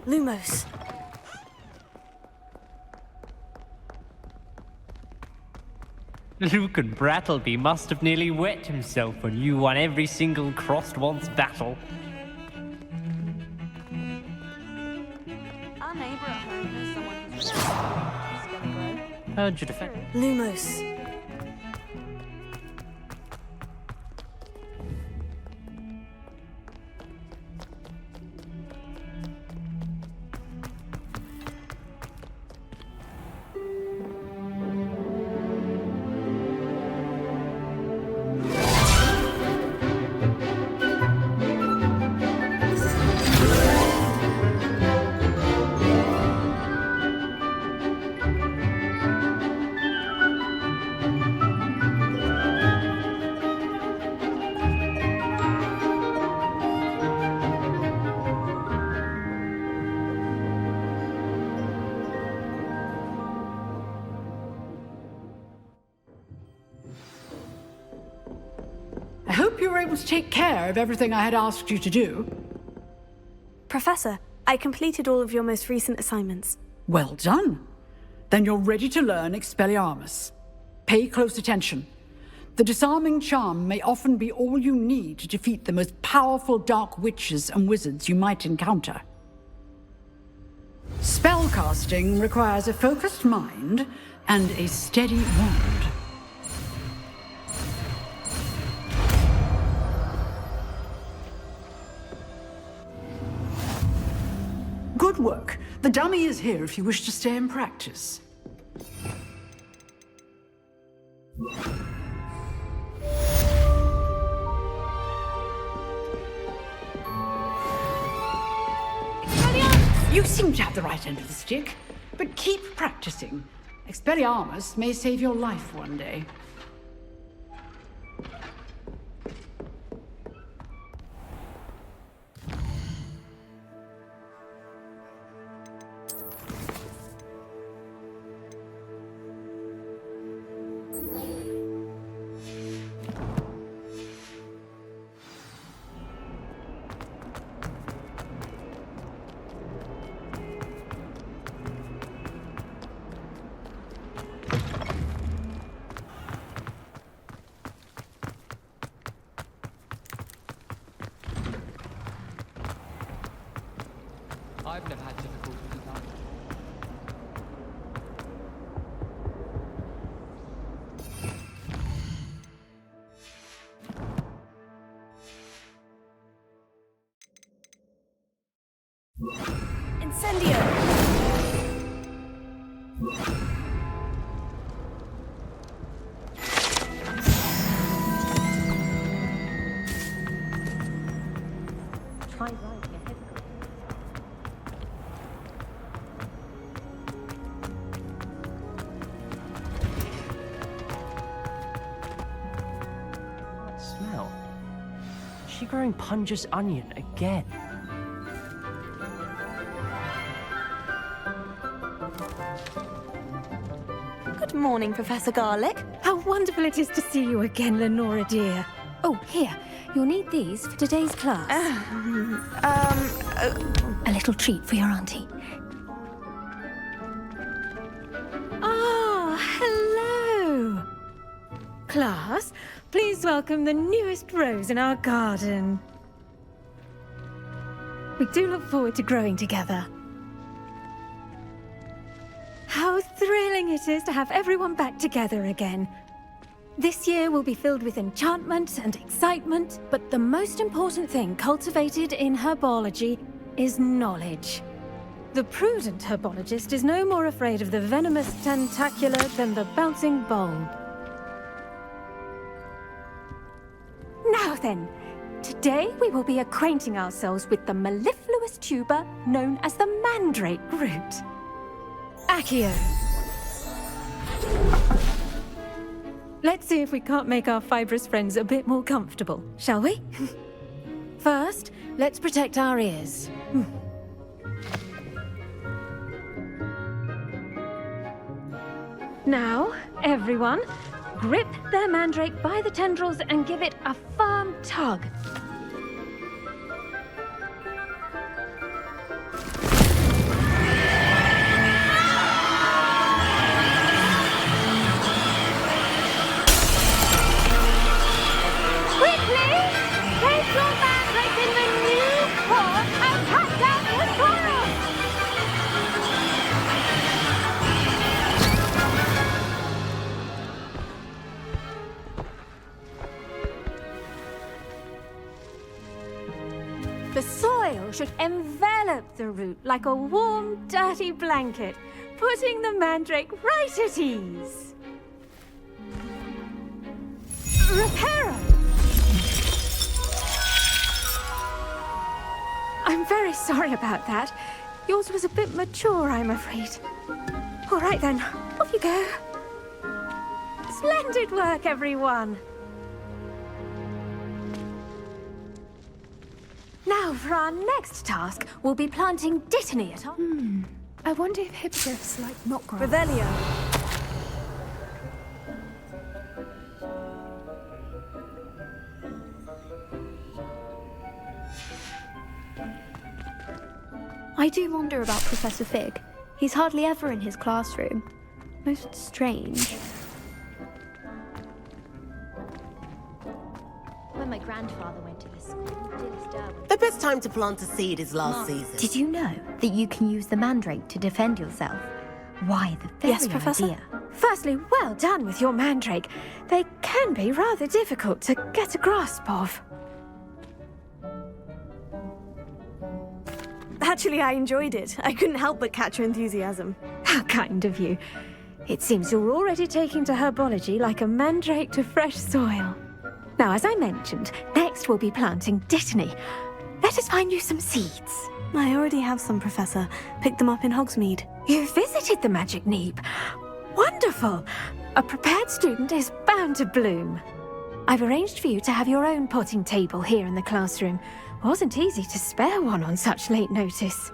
Lumos. Lucan Brattleby must have nearly wet himself when you won every single crossed once battle. Our neighbor at home knows someone who's gonna grow. How'd you defend? Lumos. I hope you were able to take care of everything I had asked you to do. Professor, I completed all of your most recent assignments. Well done. Then you're ready to learn Expelliarmus. Pay close attention. The disarming charm may often be all you need to defeat the most powerful dark witches and wizards you might encounter. Spellcasting requires a focused mind and a steady wand. Good work. The dummy is here if you wish to stay and practice. You seem to have the right end of the stick, but keep practicing. Expelliarmus may save your life one day. I've never had difficulty with that. Incendio! Try right, your head. That smell. Is she growing Punja's onion again? Good morning, Professor Garlic. How wonderful it is to see you again, Lenora dear. Oh, here. You'll need these for today's class. A little treat for your auntie. Ah, hello. Class, please welcome the newest rose in our garden. We do look forward to growing together. How thrilling it is to have everyone back together again. This year will be filled with enchantment and excitement, but the most important thing cultivated in herbology is knowledge. The prudent herbologist is no more afraid of the venomous tentacula than the bouncing bulb. Now then, today we will be acquainting ourselves with the mellifluous tuber known as the mandrake root. Accio. Let's see if we can't make our fibrous friends a bit more comfortable, shall we? First, let's protect our ears. Now, everyone, grip their mandrake by the tendrils and give it a firm tug. should envelop the root like a warm, dirty blanket, putting the mandrake right at ease. Reparo! I'm very sorry about that. Yours was a bit mature, I'm afraid. All right then, off you go. Splendid work, everyone. Now, for our next task, we'll be planting dittany at home. I wonder if hippogriffs like not grass. Revelio. I do wonder about Professor Fig. He's hardly ever in his classroom. Most strange. When my grandfather went to this school, Dillis Darwin. The best time to plant a seed is last season. Did you know that you can use the mandrake to defend yourself? Why the very Yes, Professor? idea? Firstly, well done with your mandrake. They can be rather difficult to get a grasp of. Actually, I enjoyed it. I couldn't help but catch your enthusiasm. How kind of you. It seems you're already taking to herbology like a mandrake to fresh soil. Now, as I mentioned, next we'll be planting dittany. Let us find you some seeds. I already have some, Professor. Picked them up in Hogsmeade. You visited the Magic Neep. Wonderful! A prepared student is bound to bloom. I've arranged for you to have your own potting table here in the classroom. Wasn't easy to spare one on such late notice.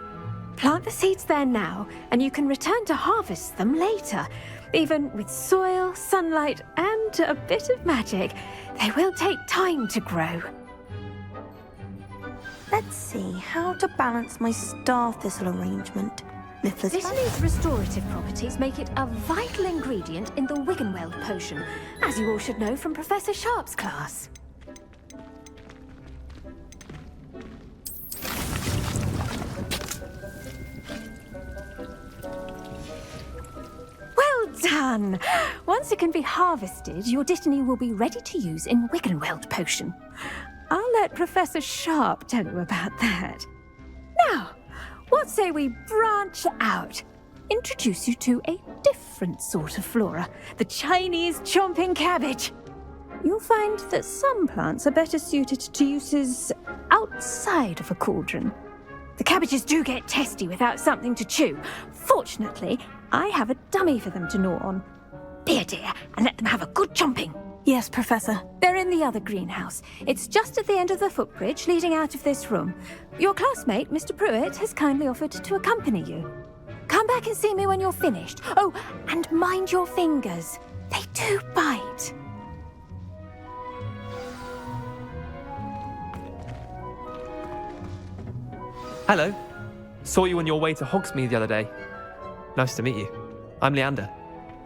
Plant the seeds there now, and you can return to harvest them later. Even with soil, sunlight, and a bit of magic, they will take time to grow. Let's see how to balance my star thistle arrangement. Dittany's restorative properties make it a vital ingredient in the Wiggenweld potion, as you all should know from Professor Sharp's class. Well done! Once it can be harvested, your dittany will be ready to use in Wiggenweld potion. I'll let Professor Sharp tell you about that. Now, what say we branch out? Introduce you to a different sort of flora, the Chinese chomping cabbage. You'll find that some plants are better suited to uses outside of a cauldron. The cabbages do get testy without something to chew. Fortunately, I have a dummy for them to gnaw on. Be a dear and let them have a good chomping. Yes, Professor. They're in the other greenhouse. It's just at the end of the footbridge leading out of this room. Your classmate, Mr. Pruitt, has kindly offered to accompany you. Come back and see me when you're finished. Oh, and mind your fingers. They do bite. Hello. Saw you on your way to Hogsmeade the other day. Nice to meet you. I'm Leander.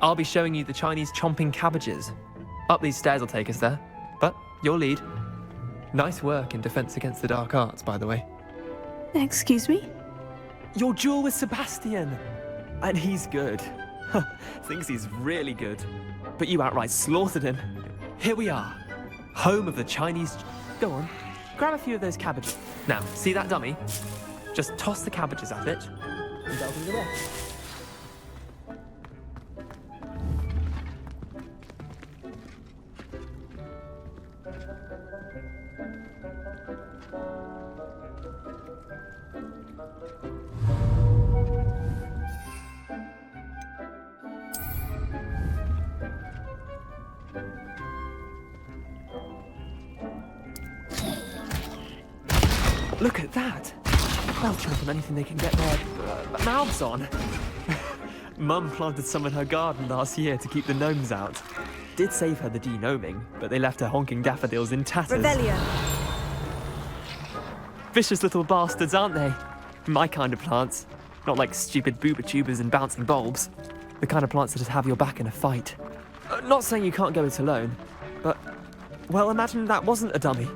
I'll be showing you the Chinese chomping cabbages. Up these stairs will take us there, but you'll lead. Nice work in Defense Against the Dark Arts, by the way. Excuse me? Your duel with Sebastian! And he's good. Thinks he's really good. But you outright slaughtered him. Here we are. Home of the Chinese... Go on, grab a few of those cabbages. Now, see that dummy? Just toss the cabbages at it, and they'll do the rest. Look at that! They'll chomp on anything they can get their mouths on. Mum planted some in her garden last year to keep the gnomes out. Did save her the de-gnoming, but they left her honking daffodils in tatters. Revelio. Vicious little bastards, aren't they? My kind of plants. Not like stupid booba tubers and bouncing bulbs. The kind of plants that just have your back in a fight. Not saying you can't go it alone, but... Well, imagine that wasn't a dummy.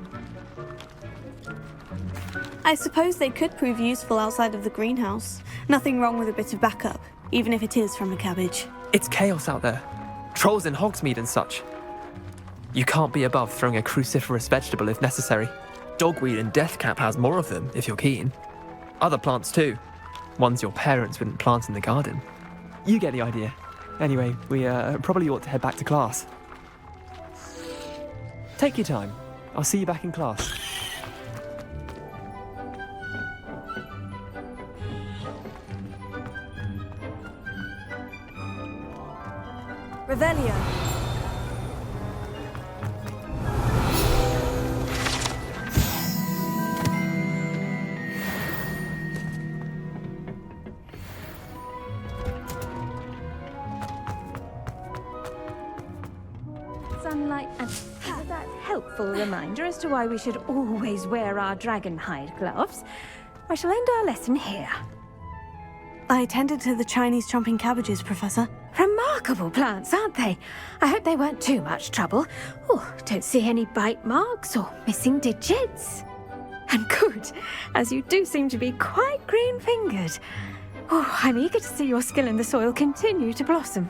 I suppose they could prove useful outside of the greenhouse. Nothing wrong with a bit of backup, even if it is from a cabbage. It's chaos out there. Trolls in Hogsmeade and such. You can't be above throwing a cruciferous vegetable if necessary. Dogweed and Deathcap has more of them, if you're keen. Other plants too. Ones your parents wouldn't plant in the garden. You get the idea. Anyway, we probably ought to head back to class. Take your time. I'll see you back in class. Revelio. Sunlight and that helpful reminder as to why we should always wear our dragon hide gloves. I shall end our lesson here. I tended to the Chinese chomping cabbages, Professor. Remarkable plants, aren't they? I hope they weren't too much trouble. Oh, don't see any bite marks or missing digits. And good, as you do seem to be quite green-fingered. Oh, I'm eager to see your skill in the soil continue to blossom.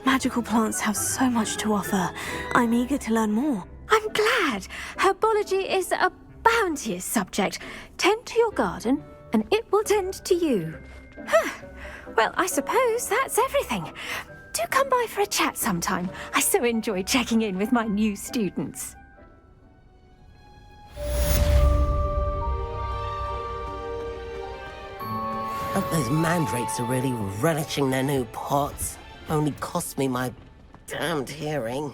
Magical plants have so much to offer. I'm eager to learn more. I'm glad. Herbology is a bounteous subject. Tend to your garden, and it will tend to you. Well, I suppose that's everything. Do come by for a chat sometime. I so enjoy checking in with my new students. Hope those mandrakes are really relishing their new pots. Only cost me my damned hearing.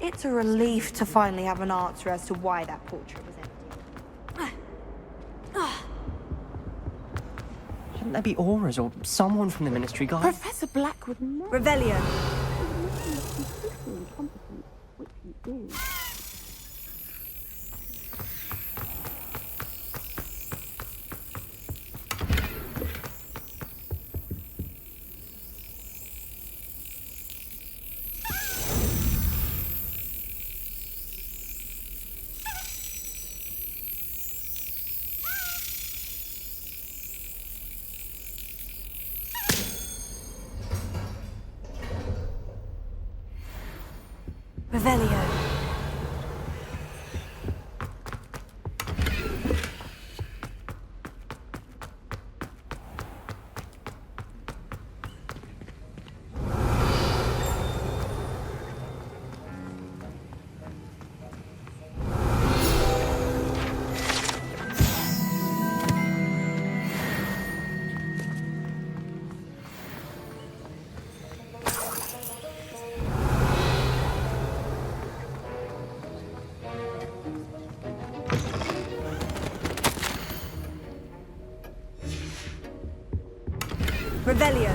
It's a relief to finally have an answer as to why that portrait was empty. Shouldn't there be auras or someone from the Ministry Guard? Professor Blackwood knows. Revelio. Revelio. Revelio.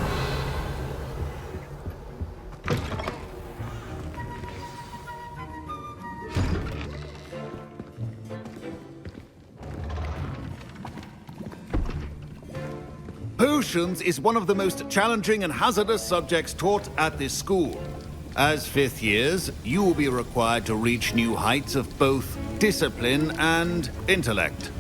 Potions is one of the most challenging and hazardous subjects taught at this school. As fifth years, you will be required to reach new heights of both discipline and intellect.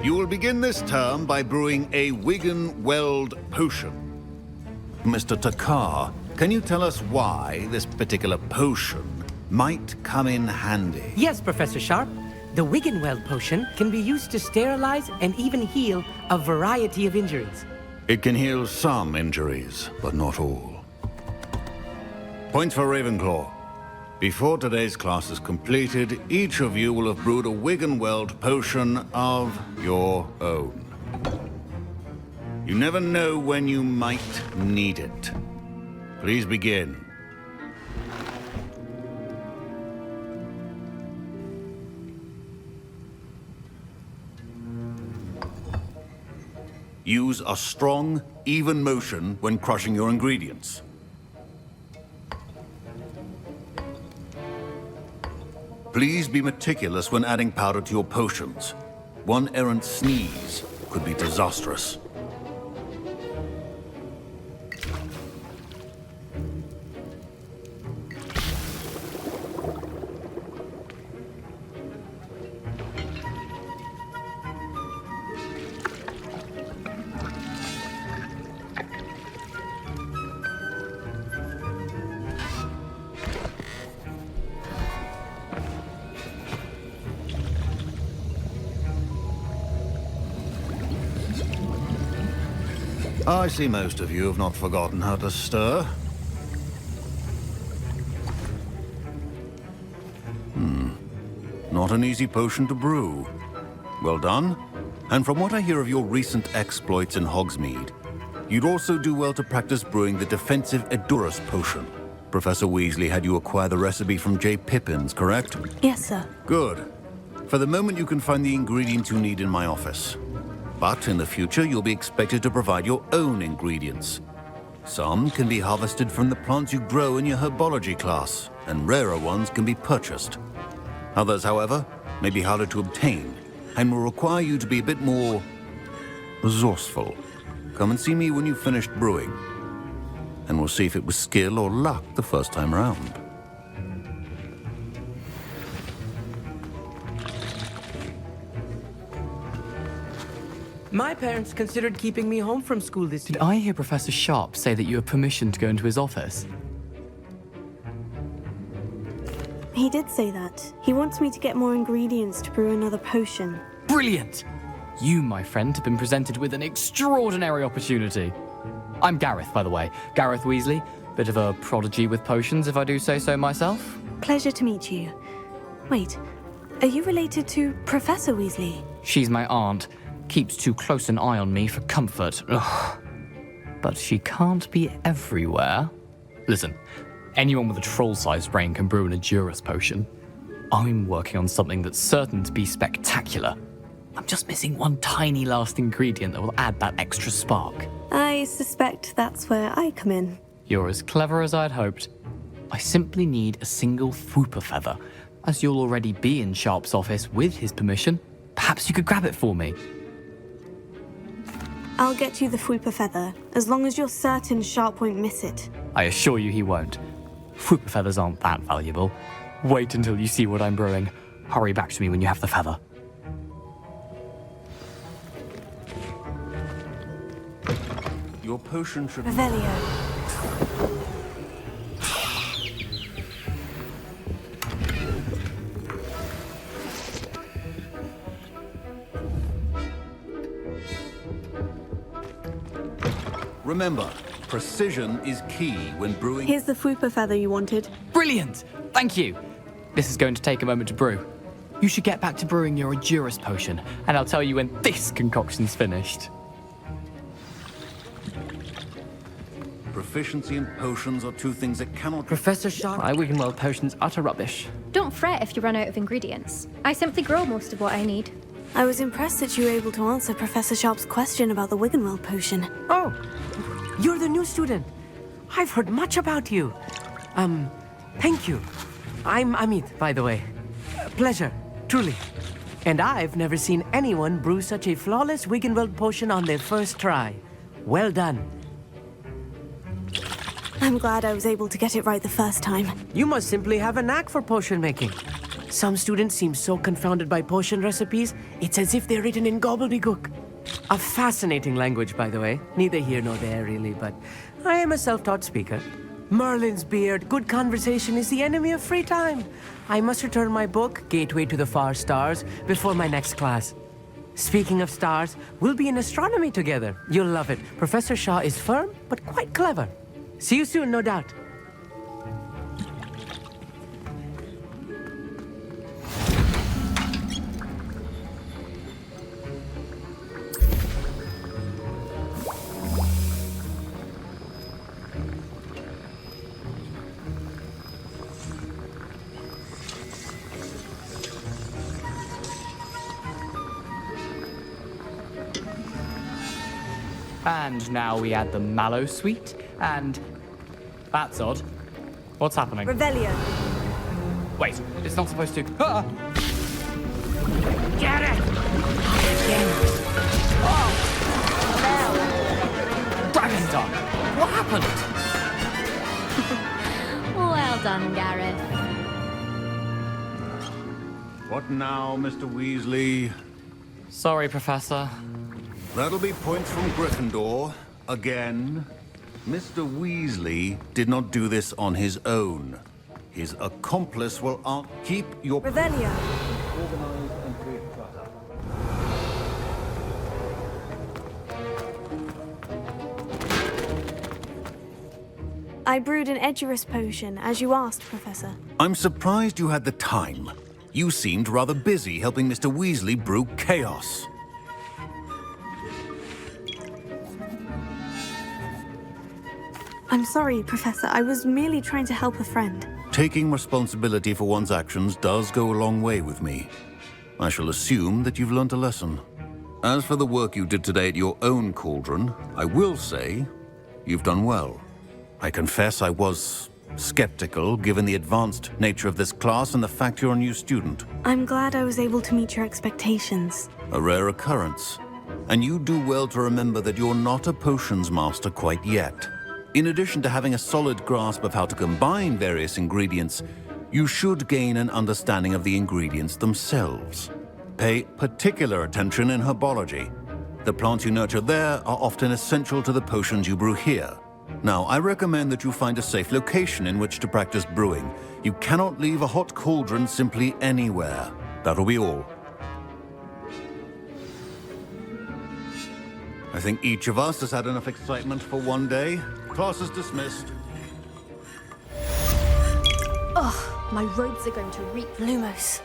You will begin this term by brewing a Wigan-Weld potion. Mr. Takar, can you tell us why this particular potion might come in handy? Yes, Professor Sharp. The Wigan-Weld potion can be used to sterilize and even heal a variety of injuries. It can heal some injuries, but not all. Points for Ravenclaw. Before today's class is completed, each of you will have brewed a Wigan-Weld potion of your own. You never know when you might need it. Please begin. Use a strong, even motion when crushing your ingredients. Please be meticulous when adding powder to your potions. One errant sneeze could be disastrous. I see most of you have not forgotten how to stir. Not an easy potion to brew. Well done. And from what I hear of your recent exploits in Hogsmeade, you'd also do well to practice brewing the defensive Edurus potion. Professor Weasley had you acquire the recipe from J. Pippin's, correct? Yes, sir. Good. For the moment, you can find the ingredients you need in my office. But in the future, you'll be expected to provide your own ingredients. Some can be harvested from the plants you grow in your herbology class, and rarer ones can be purchased. Others, however, may be harder to obtain, and will require you to be a bit more resourceful. Come and see me when you've finished brewing, and we'll see if it was skill or luck the first time around. My parents considered keeping me home from school this year. Did I hear Professor Sharp say that you have permission to go into his office? He did say that. He wants me to get more ingredients to brew another potion. Brilliant! You, my friend, have been presented with an extraordinary opportunity. I'm Gareth, by the way. Gareth Weasley. Bit of a prodigy with potions, if I do say so myself. Pleasure to meet you. Wait, are you related to Professor Weasley? She's my aunt. Keeps too close an eye on me for comfort. Ugh. But she can't be everywhere. Listen, anyone with a troll-sized brain can brew an Edurus potion. I'm working on something that's certain to be spectacular. I'm just missing one tiny last ingredient that will add that extra spark. I suspect that's where I come in. You're as clever as I'd hoped. I simply need a single Fwooper feather. As you'll already be in Sharp's office with his permission, perhaps you could grab it for me. I'll get you the Fwooper feather, as long as you're certain Sharp won't miss it. I assure you he won't. Fwooper feathers aren't that valuable. Wait until you see what I'm brewing. Hurry back to me when you have the feather. Your potion should... Revelio. Remember, precision is key when brewing... Here's the Fwooper feather you wanted. Brilliant! Thank you! This is going to take a moment to brew. You should get back to brewing your Edurus potion, and I'll tell you when this concoction's finished. Proficiency in potions are two things that cannot... Professor Sharp, My Wiggenweld potion's utter rubbish. Don't fret if you run out of ingredients. I simply grow most of what I need. I was impressed that you were able to answer Professor Sharp's question about the Wiggenweld potion. Oh, you're the new student. I've heard much about you. Thank you. I'm Amit, by the way. Pleasure, truly. And I've never seen anyone brew such a flawless Wiggenweld potion on their first try. Well done. I'm glad I was able to get it right the first time. You must simply have a knack for potion making. Some students seem so confounded by potion recipes, it's as if they're written in gobbledygook. A fascinating language, by the way. Neither here nor there, really, but I am a self-taught speaker. Merlin's beard, good conversation is the enemy of free time. I must return my book, Gateway to the Far Stars, before my next class. Speaking of stars, we'll be in astronomy together. You'll love it. Professor Shaw is firm, but quite clever. See you soon, no doubt. And now we add the mallow sweet, and... That's odd. What's happening? Revelio. Wait, it's not supposed to. Ah! Get it! Dragon's done! What happened? Well done, Gareth. What now, Mr. Weasley? Sorry, Professor. That'll be points from Gryffindor. Again. Mr. Weasley did not do this on his own. His accomplice will keep your... Revelio. Organized and create clutter. I brewed an Edurus potion, as you asked, Professor. I'm surprised you had the time. You seemed rather busy helping Mr. Weasley brew chaos. I'm sorry, Professor. I was merely trying to help a friend. Taking responsibility for one's actions does go a long way with me. I shall assume that you've learnt a lesson. As for the work you did today at your own cauldron, I will say you've done well. I confess I was skeptical, given the advanced nature of this class and the fact you're a new student. I'm glad I was able to meet your expectations. A rare occurrence. And you do well to remember that you're not a potions master quite yet. In addition to having a solid grasp of how to combine various ingredients, you should gain an understanding of the ingredients themselves. Pay particular attention in herbology. The plants you nurture there are often essential to the potions you brew here. Now, I recommend that you find a safe location in which to practice brewing. You cannot leave a hot cauldron simply anywhere. That'll be all. I think each of us has had enough excitement for one day. Class is dismissed. Ugh, my robes are going to reek. Lumos.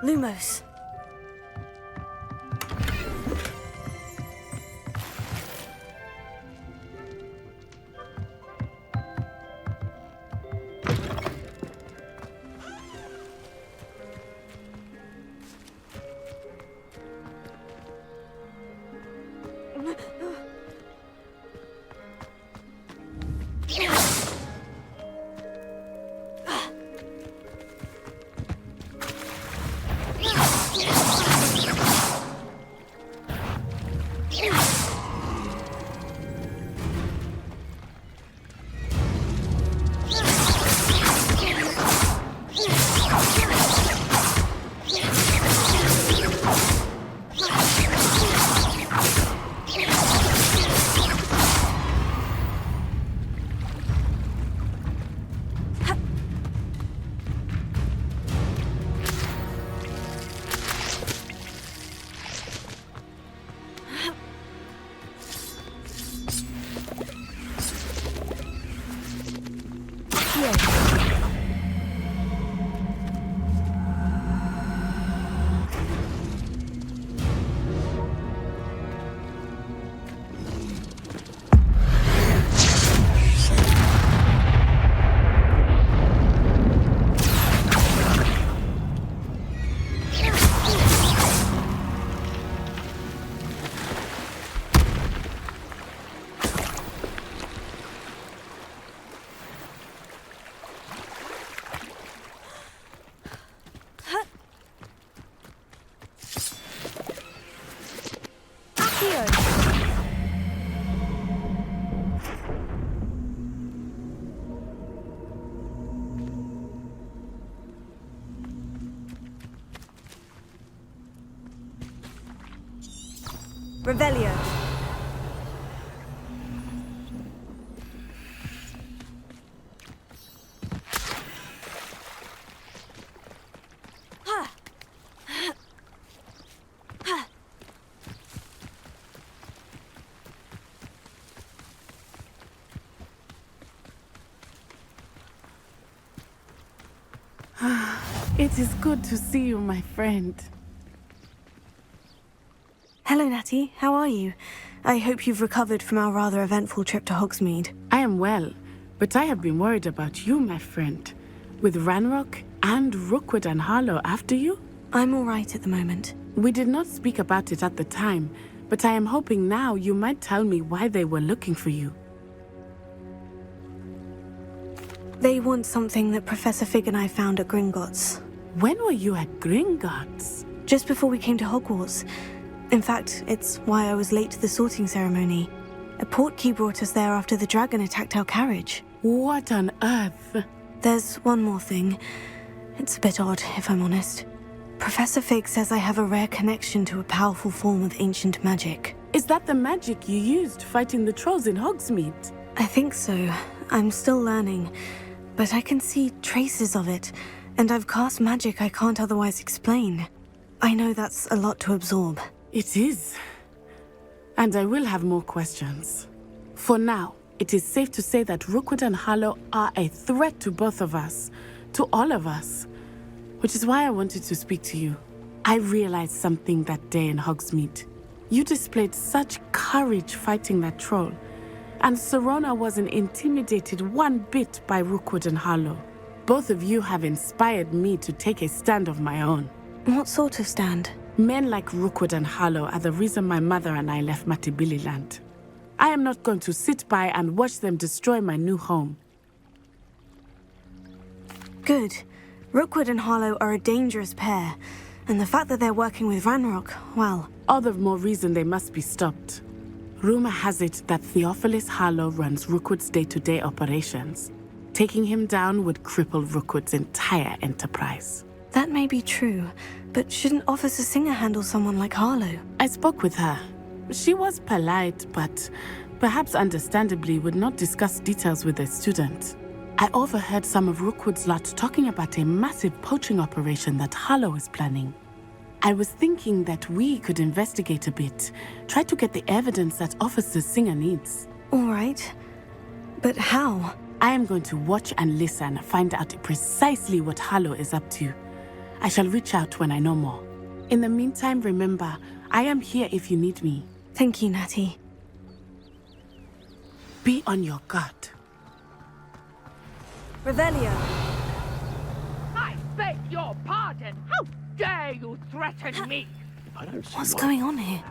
Lumos. Revelio. It is good to see you, my friend. Hello, Natty. How are you? I hope you've recovered from our rather eventful trip to Hogsmeade. I am well, but I have been worried about you, my friend. With Ranrock and Rookwood and Harlow after you? I'm all right at the moment. We did not speak about it at the time, but I am hoping now you might tell me why they were looking for you. They want something that Professor Fig and I found at Gringotts. When were you at Gringotts? Just before we came to Hogwarts. In fact, it's why I was late to the sorting ceremony. A Portkey brought us there after the dragon attacked our carriage. What on earth? There's one more thing. It's a bit odd, if I'm honest. Professor Fig says I have a rare connection to a powerful form of ancient magic. Is that the magic you used fighting the trolls in Hogsmeade? I think so. I'm still learning, but I can see traces of it, and I've cast magic I can't otherwise explain. I know that's a lot to absorb. It is. And I will have more questions. For now, it is safe to say that Rookwood and Harlow are a threat to both of us, to all of us. Which is why I wanted to speak to you. I realized something that day in Hogsmeade. You displayed such courage fighting that troll, and Serona wasn't intimidated one bit by Rookwood and Harlow. Both of you have inspired me to take a stand of my own. What sort of stand? Men like Rookwood and Harlow are the reason my mother and I left Matibili land. I am not going to sit by and watch them destroy my new home. Good. Rookwood and Harlow are a dangerous pair, and the fact that they're working with Ranrock, well... All the more reason they must be stopped. Rumor has it that Theophilus Harlow runs Rookwood's day-to-day operations. Taking him down would cripple Rookwood's entire enterprise. That may be true, but shouldn't Officer Singer handle someone like Harlow? I spoke with her. She was polite, but perhaps understandably would not discuss details with a student. I overheard some of Rookwood's lot talking about a massive poaching operation that Harlow is planning. I was thinking that we could investigate a bit, try to get the evidence that Officer Singer needs. All right. But how? I am going to watch and listen, find out precisely what Harlow is up to. I shall reach out when I know more. In the meantime, remember, I am here if you need me. Thank you, Natty. Be on your guard. Revelio. I beg your pardon. How dare you threaten me? What's going on here?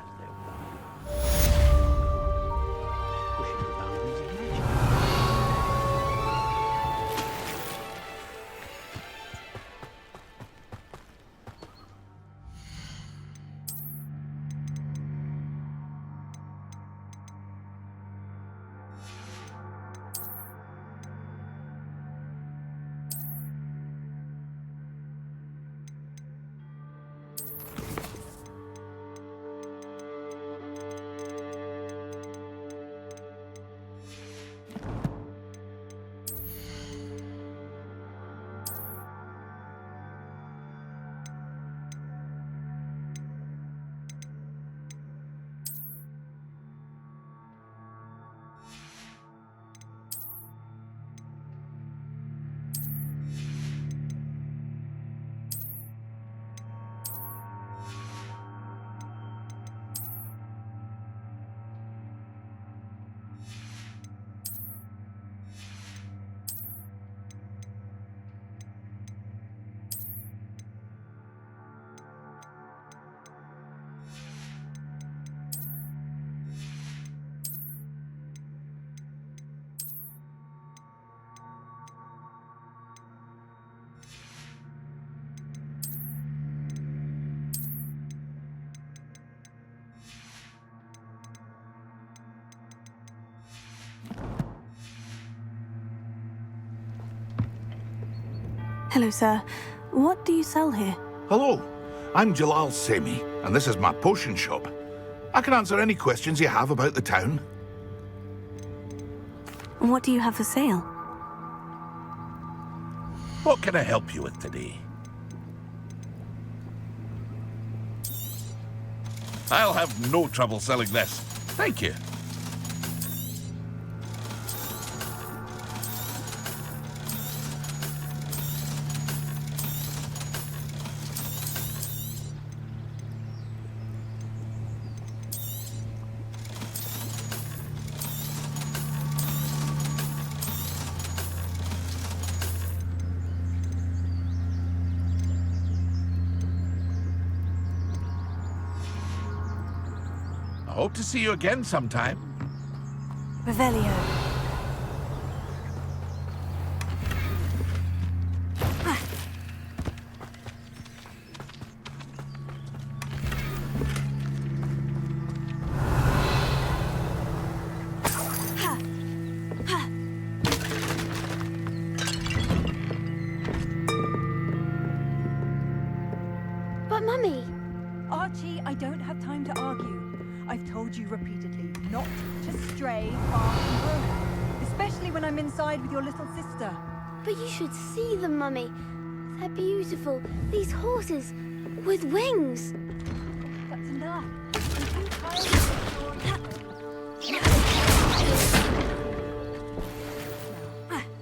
Hello, sir. What do you sell here? Hello, I'm Jalal Semi, and this is my potion shop. I can answer any questions you have about the town. What do you have for sale? What can I help you with today? I'll have no trouble selling this. Thank you. I hope to see you again sometime. Revelio. But Mummy... Archie, I don't have time to argue. I've told you repeatedly not to stray far from home, especially when I'm inside with your little sister. But you should see them, Mummy. They're beautiful. These horses with wings. That's enough.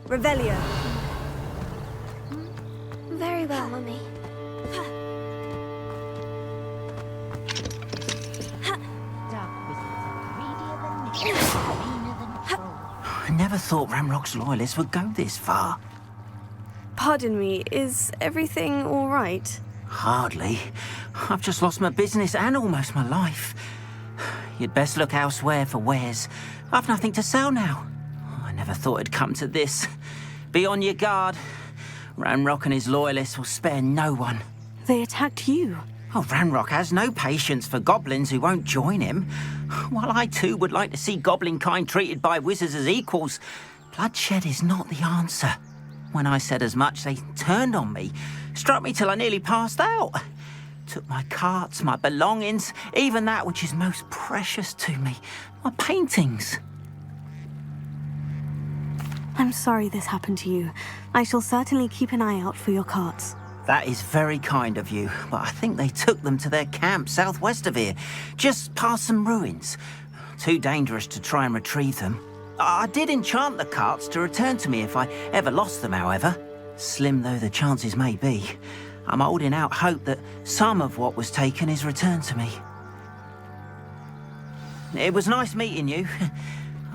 Revelio. Very well, Mummy. I never thought Ramrock's loyalists would go this far. Pardon me, is everything all right? Hardly. I've just lost my business and almost my life. You'd best look elsewhere for wares. I've nothing to sell now. I never thought it'd come to this. Be on your guard. Ramrock and his loyalists will spare no one. They attacked you. Oh, Ranrock has no patience for goblins who won't join him. While I too would like to see goblin kind treated by wizards as equals, bloodshed is not the answer. When I said as much, they turned on me, struck me till I nearly passed out. Took my carts, my belongings, even that which is most precious to me, my paintings. I'm sorry this happened to you. I shall certainly keep an eye out for your carts. That is very kind of you, but I think they took them to their camp southwest of here, just past some ruins. Too dangerous to try and retrieve them. I did enchant the carts to return to me if I ever lost them, however. Slim though the chances may be, I'm holding out hope that some of what was taken is returned to me. It was nice meeting you.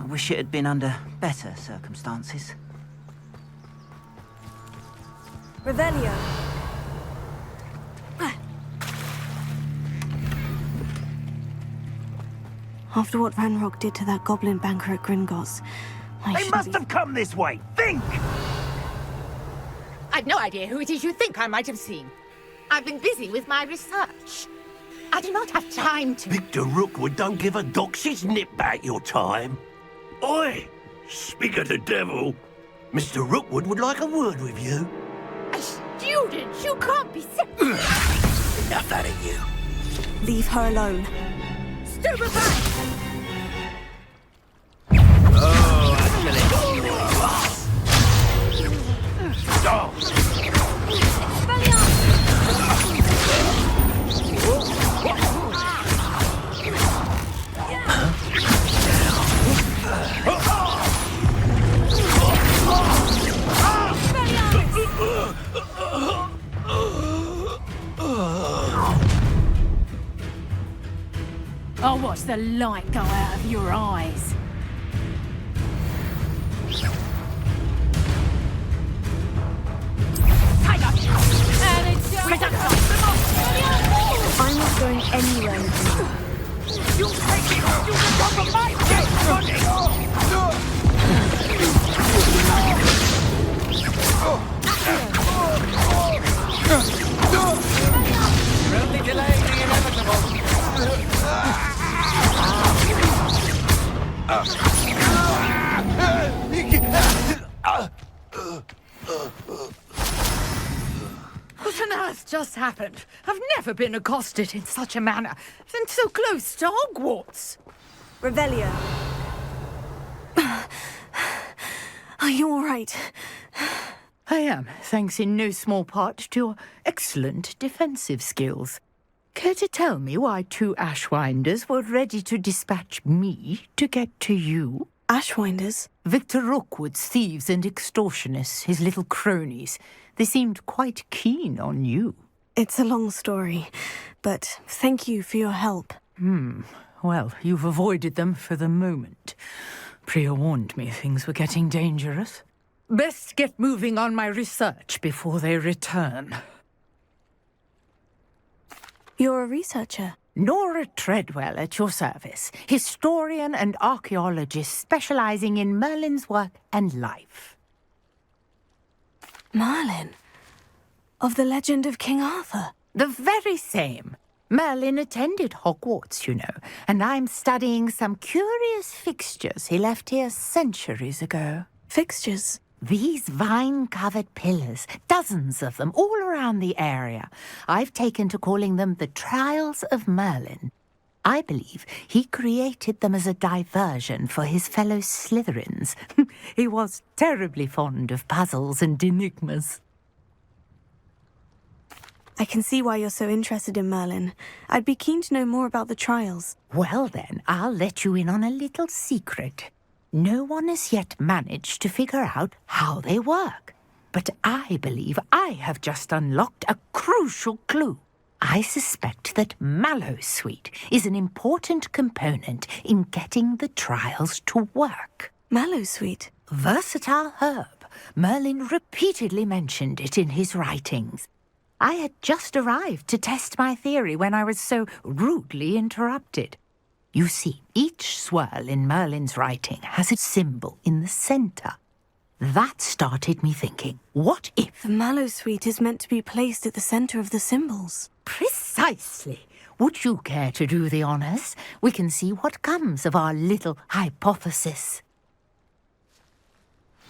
I wish it had been under better circumstances. Revelio. After what Ranrock did to that goblin banker at Gringotts, They must have come this way! Think! I've no idea who it is you think I might have seen. I've been busy with my research. I do not have time to... Victor Rookwood don't give a doxy's nip back your time. Oi! Speak of the devil. Mr. Rookwood would like a word with you. A student? You can't be... Enough out of you. Leave her alone. Stupefy! Oh, actually. Stop! I'll watch the light go out of your eyes. I'm not going anywhere with you. You take me off! You can come from my gate! You're only delaying the inevitable. What on earth? just happened? I've never been accosted in such a manner, and so close to Hogwarts. Revelio. Are you all right? I am, thanks in no small part to your excellent defensive skills. Care to tell me why 2 Ashwinders were ready to dispatch me to get to you? Ashwinders? Victor Rookwood's thieves and extortionists, his little cronies. They seemed quite keen on you. It's a long story, but thank you for your help. Well, you've avoided them for the moment. Priya warned me things were getting dangerous. Best get moving on my research before they return. You're a researcher? Nora Treadwell at your service, historian and archaeologist specializing in Merlin's work and life. Merlin? Of the legend of King Arthur? The very same. Merlin attended Hogwarts, you know, and I'm studying some curious fixtures he left here centuries ago. Fixtures? These vine-covered pillars, dozens of them, all around the area. I've taken to calling them the Trials of Merlin. I believe he created them as a diversion for his fellow Slytherins. He was terribly fond of puzzles and enigmas. I can see why you're so interested in Merlin. I'd be keen to know more about the trials. Well then, I'll let you in on a little secret. No one has yet managed to figure out how they work. But I believe I have just unlocked a crucial clue. I suspect that Mallowsweet is an important component in getting the trials to work. Mallowsweet? Versatile herb. Merlin repeatedly mentioned it in his writings. I had just arrived to test my theory when I was so rudely interrupted. You see, each swirl in Merlin's writing has a symbol in the centre. That started me thinking, what if... The Mallowsweet is meant to be placed at the centre of the symbols. Precisely. Would you care to do the honours? We can see what comes of our little hypothesis.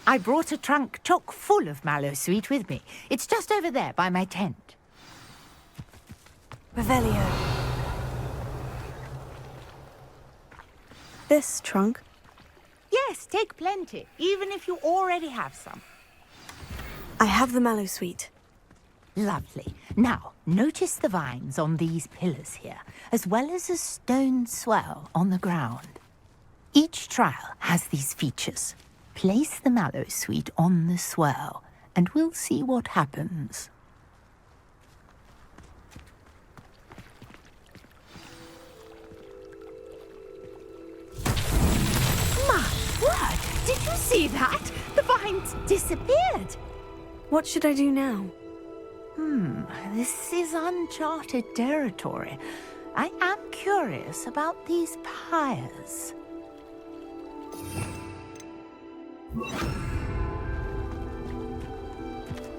I brought a trunk chock full of Mallowsweet with me. It's just over there by my tent. Revelio. This trunk? Yes, take plenty, even if you already have some. I have the Mallowsweet. Lovely. Now, notice the vines on these pillars here, as well as a stone swell on the ground. Each trial has these features. Place the Mallowsweet on the swirl, and we'll see what happens. My word! Did you see that? The vines disappeared! What should I do now? This is uncharted territory. I am curious about these pyres.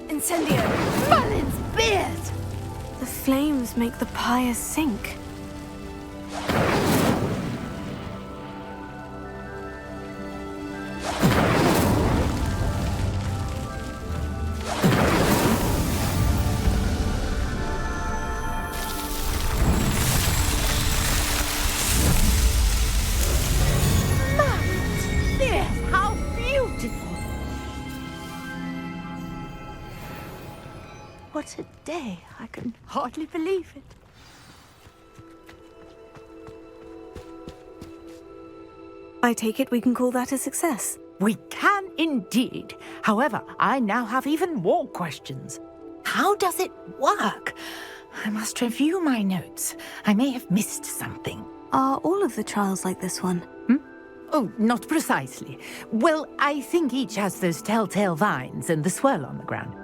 Incendio! Merlin's beard! The flames make the pyre sink. What a day. I can hardly believe it. I take it we can call that a success. We can indeed. However, I now have even more questions. How does it work? I must review my notes. I may have missed something. Are all of the trials like this one? Oh, not precisely. Well, I think each has those telltale vines and the swirl on the ground.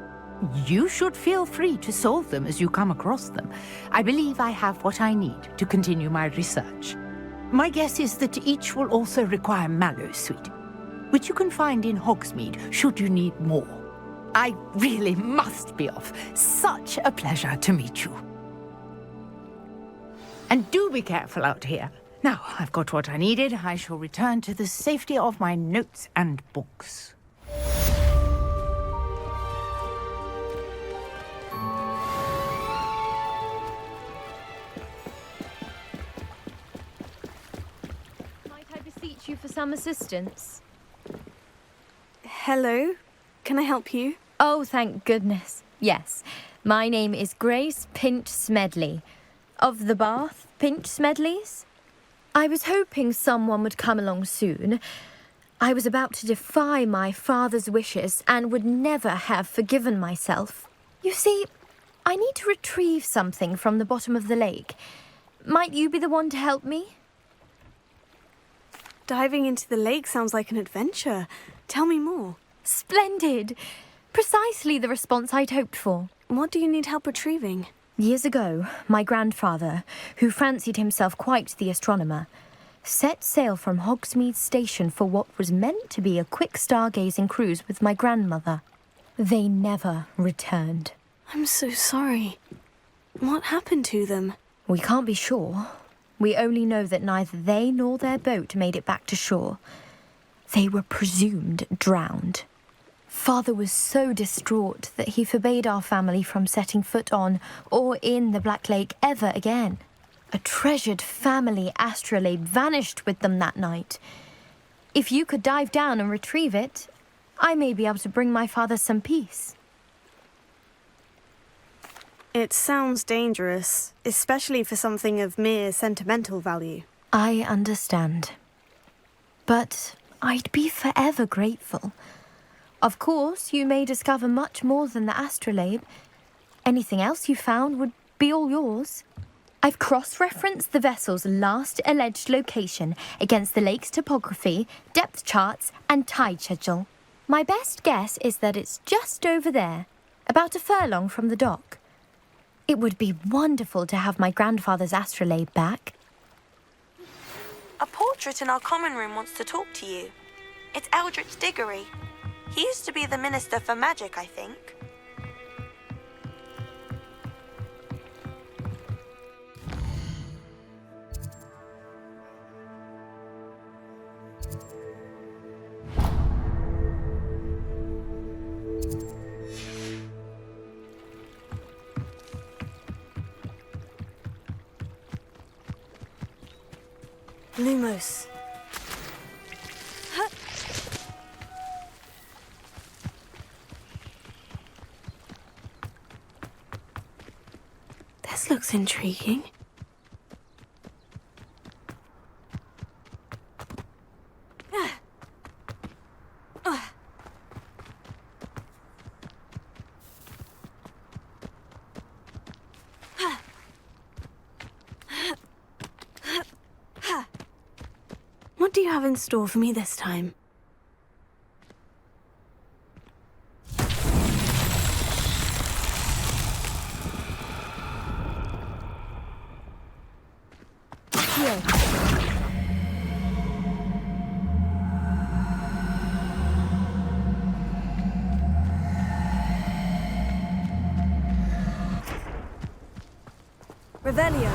You should feel free to solve them as you come across them. I believe I have what I need to continue my research. My guess is that each will also require Mallowsweet, which you can find in Hogsmeade should you need more. I really must be off. Such a pleasure to meet you. And do be careful out here. Now, I've got what I needed. I shall return to the safety of my notes and books. some assistance? Hello? Can I help you? Oh, thank goodness. Yes. My name is Grace Pinch Smedley. Of the Bath Pinch Smedleys? I was hoping someone would come along soon. I was about to defy my father's wishes and would never have forgiven myself. You see, I need to retrieve something from the bottom of the lake. Might you be the one to help me? Diving into the lake sounds like an adventure. Tell me more. Splendid! Precisely the response I'd hoped for. What do you need help retrieving? Years ago, my grandfather, who fancied himself quite the astronomer, set sail from Hogsmeade Station for what was meant to be a quick stargazing cruise with my grandmother. They never returned. I'm so sorry. What happened to them? We can't be sure. We only know that neither they nor their boat made it back to shore. They were presumed drowned. Father was so distraught that he forbade our family from setting foot on or in the Black Lake ever again. A treasured family astrolabe vanished with them that night. If you could dive down and retrieve it, I may be able to bring my father some peace. It sounds dangerous, especially for something of mere sentimental value. I understand. But I'd be forever grateful. Of course, you may discover much more than the astrolabe. Anything else you found would be all yours. I've cross-referenced the vessel's last alleged location against the lake's topography, depth charts, and tide schedule. My best guess is that it's just over there, about a furlong from the dock. It would be wonderful to have my grandfather's astrolabe back. A portrait in our common room wants to talk to you. It's Eldritch Diggory. He used to be the Minister for Magic, I think. Lumos. This looks intriguing. What do you have in store for me this time? Here. Revelio.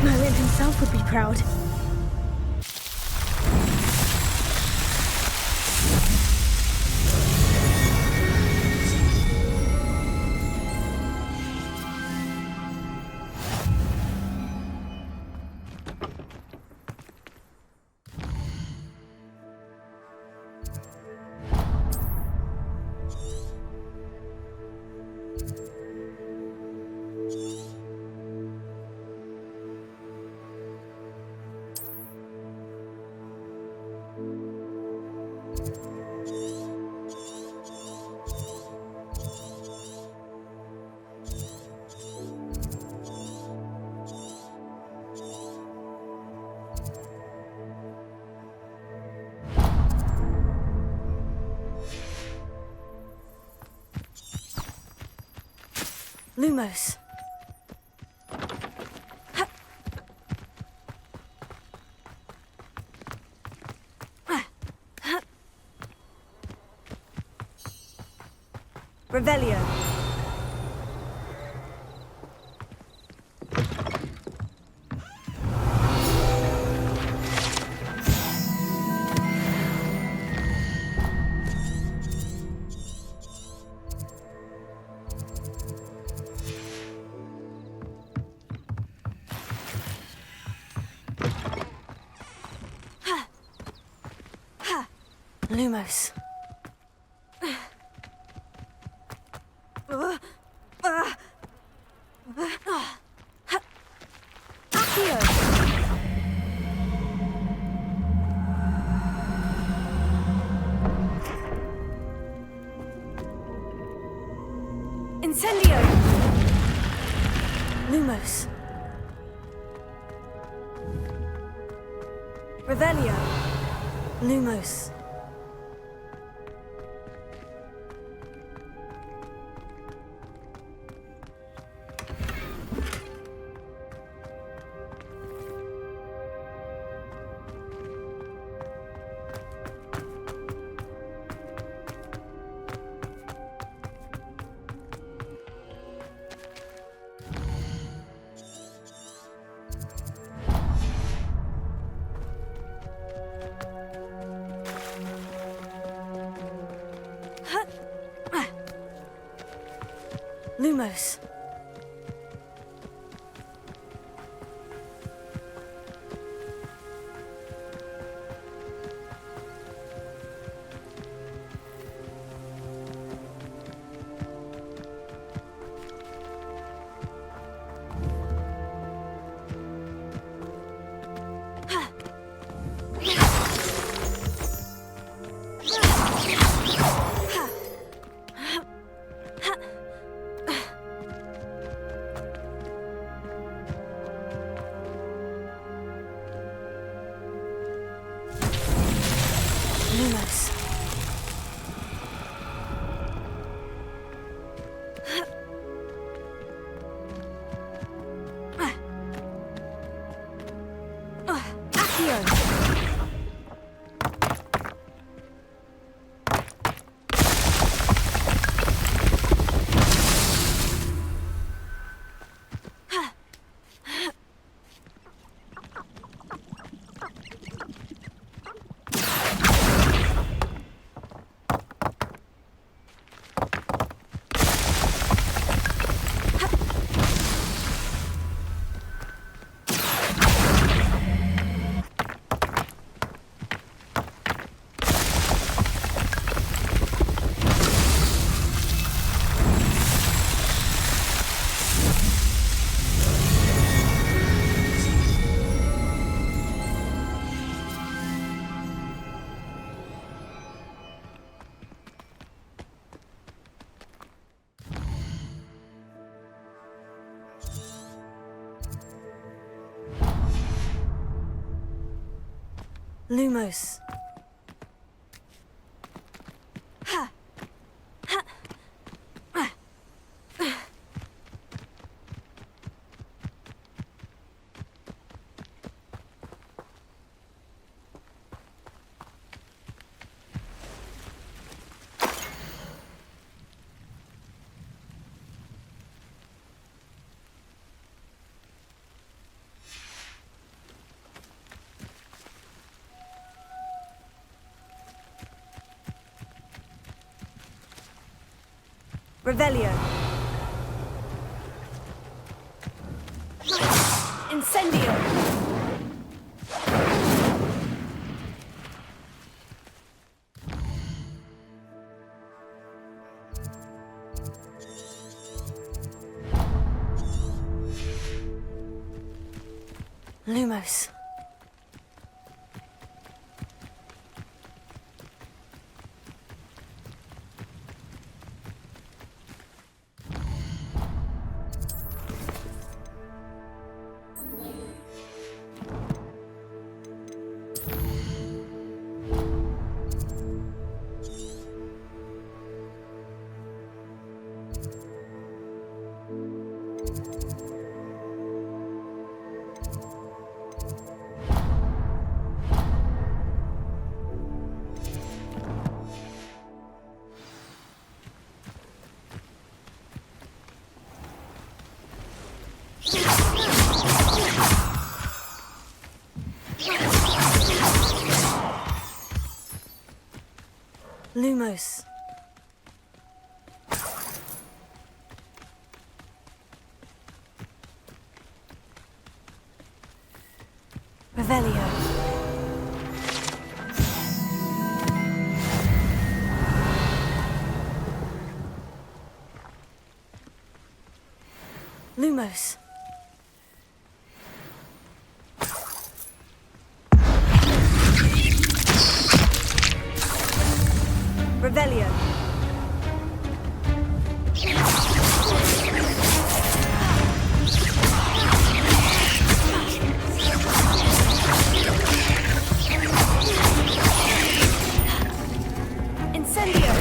Merlin himself would be proud. Lumos. Revelio. Lumos. Incendio! Lumos. Revelio. Lumos. Lumos. Lumos. Lumos. Revelio. Incendio. Lumos. Lumos. Revelio. Lumos. Revelio. Incendio.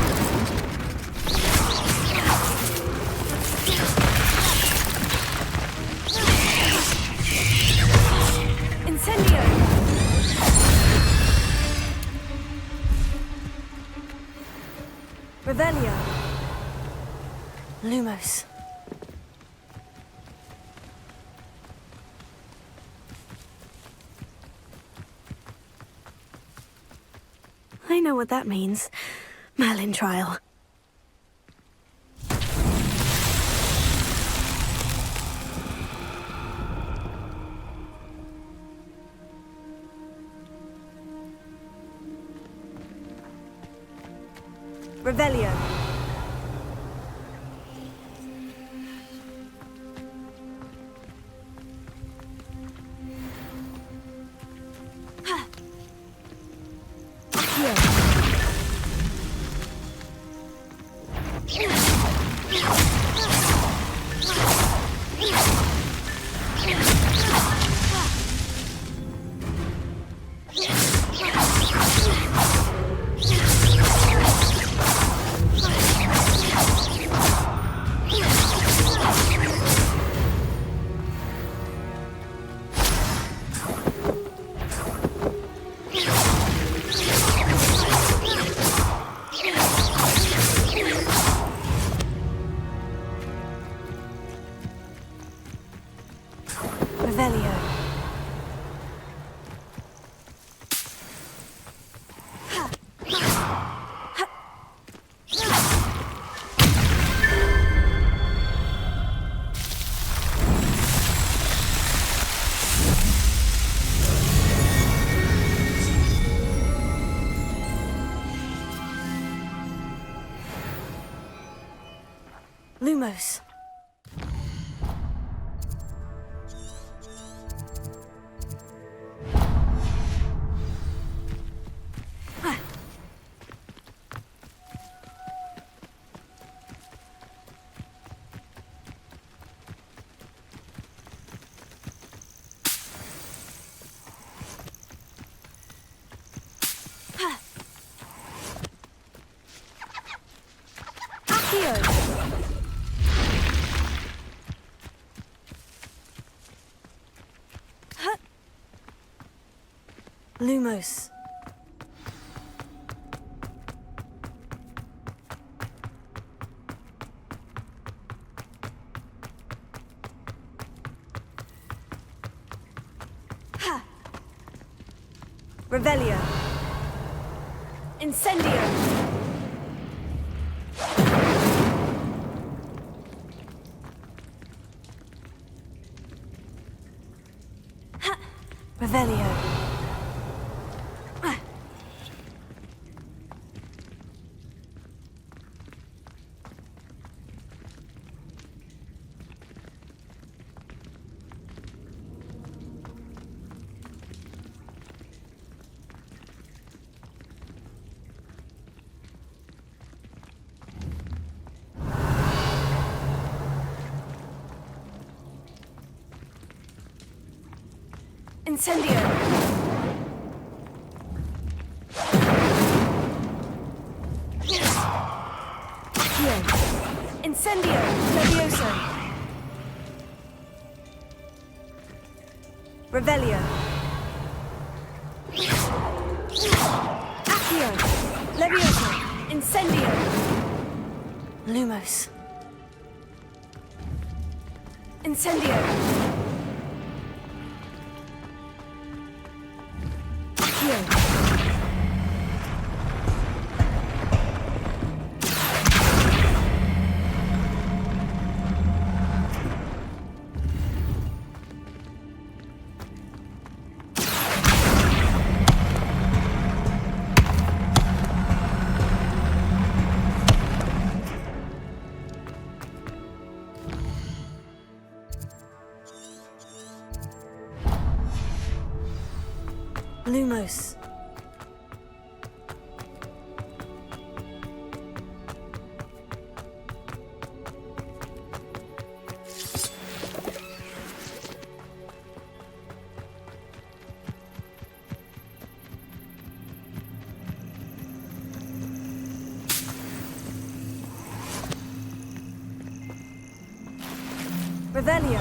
Incendio. Revelio. Lumos. I know what that means. Merlin trial. Revelio. Revelio. Lumos. Lumos. Revelio. Incendio. Revelio. Incendio. Incendio. Levioso. Revelio. Accio. Levioso. Incendio. Lumos. Incendio. Lumos. Revelio.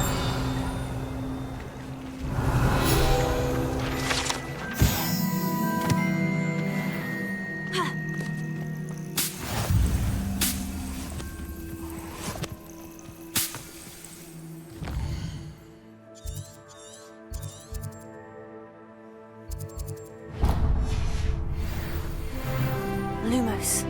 Lumos.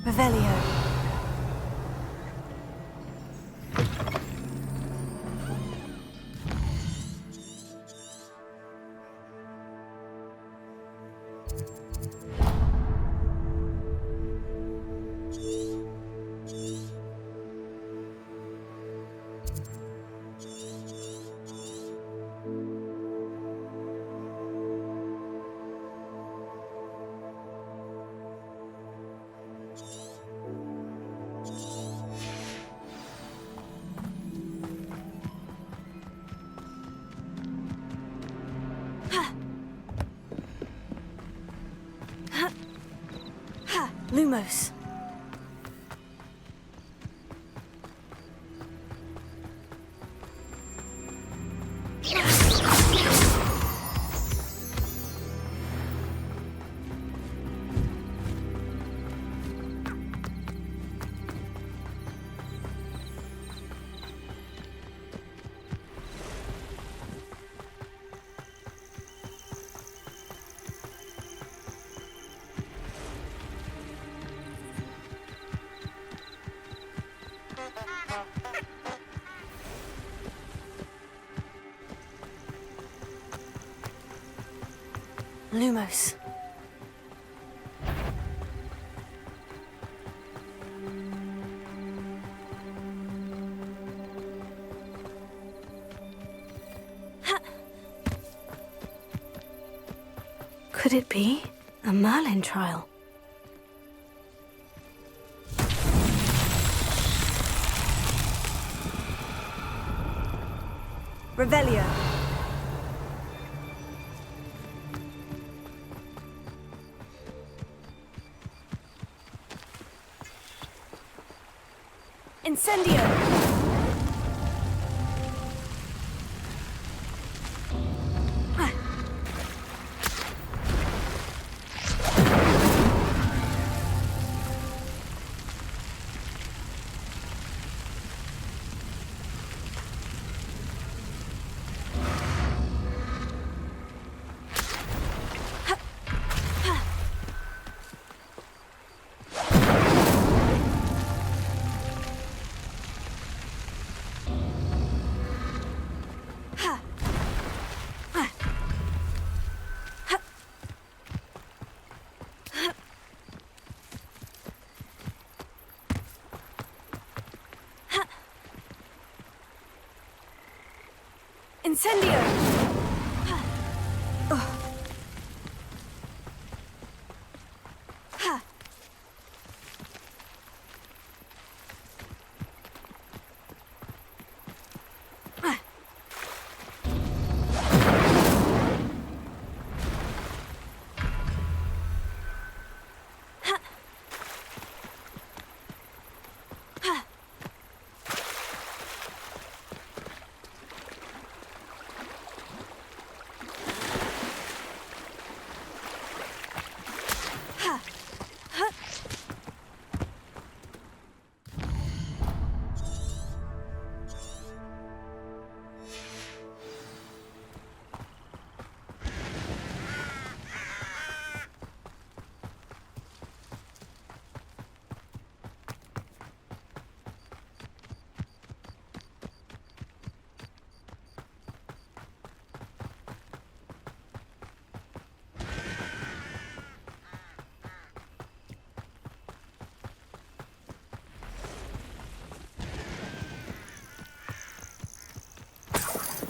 Revelio. Lumos. Lumos. Could it be a Merlin trial? Revelio. Incendio! Incendio!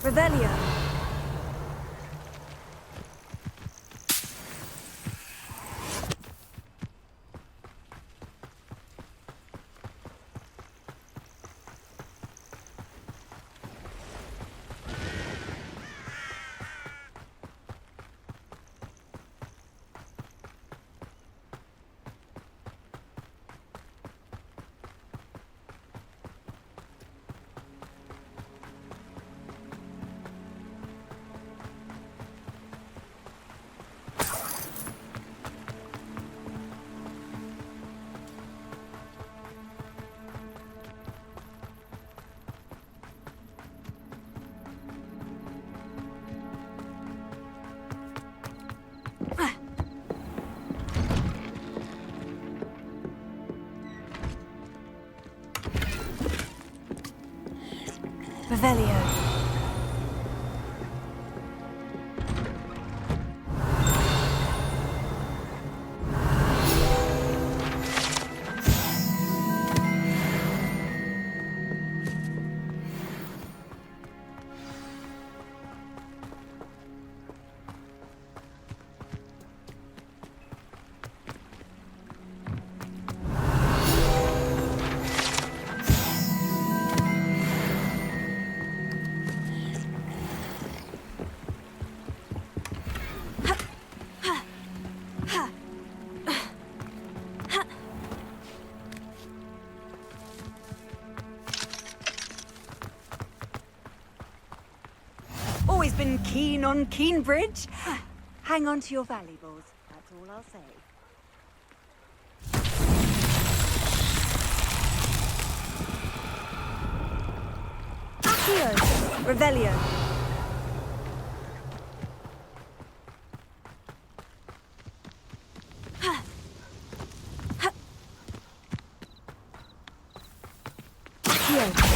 Revelio. Revelio. Always been keen on Keenbridge. Hang on to your valuables, that's all I'll say. Accio! Revelio. Accio!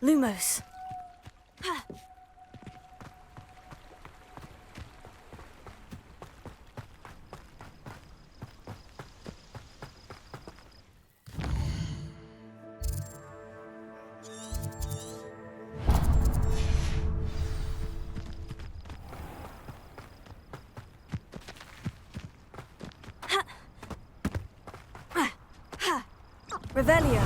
Lumos. Revelio.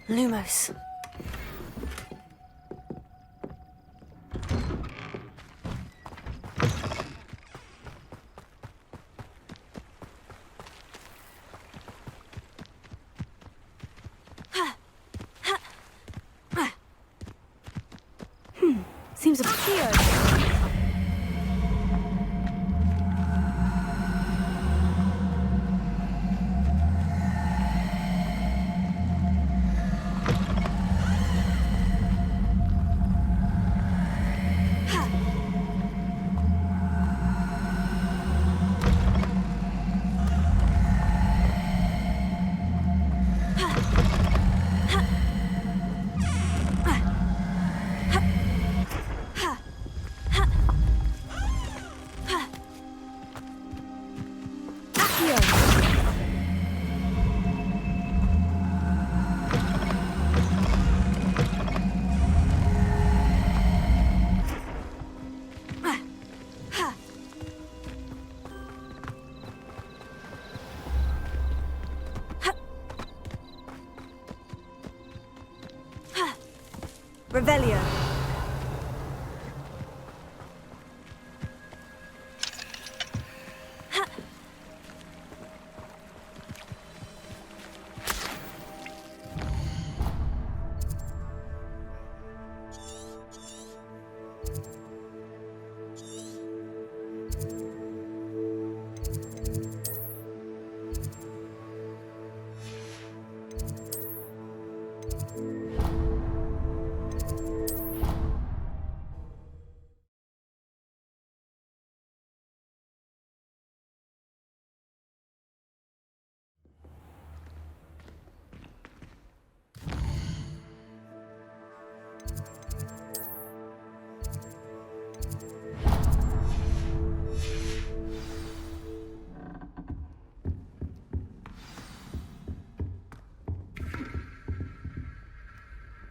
Lumos. Seems a Pio. Revelio.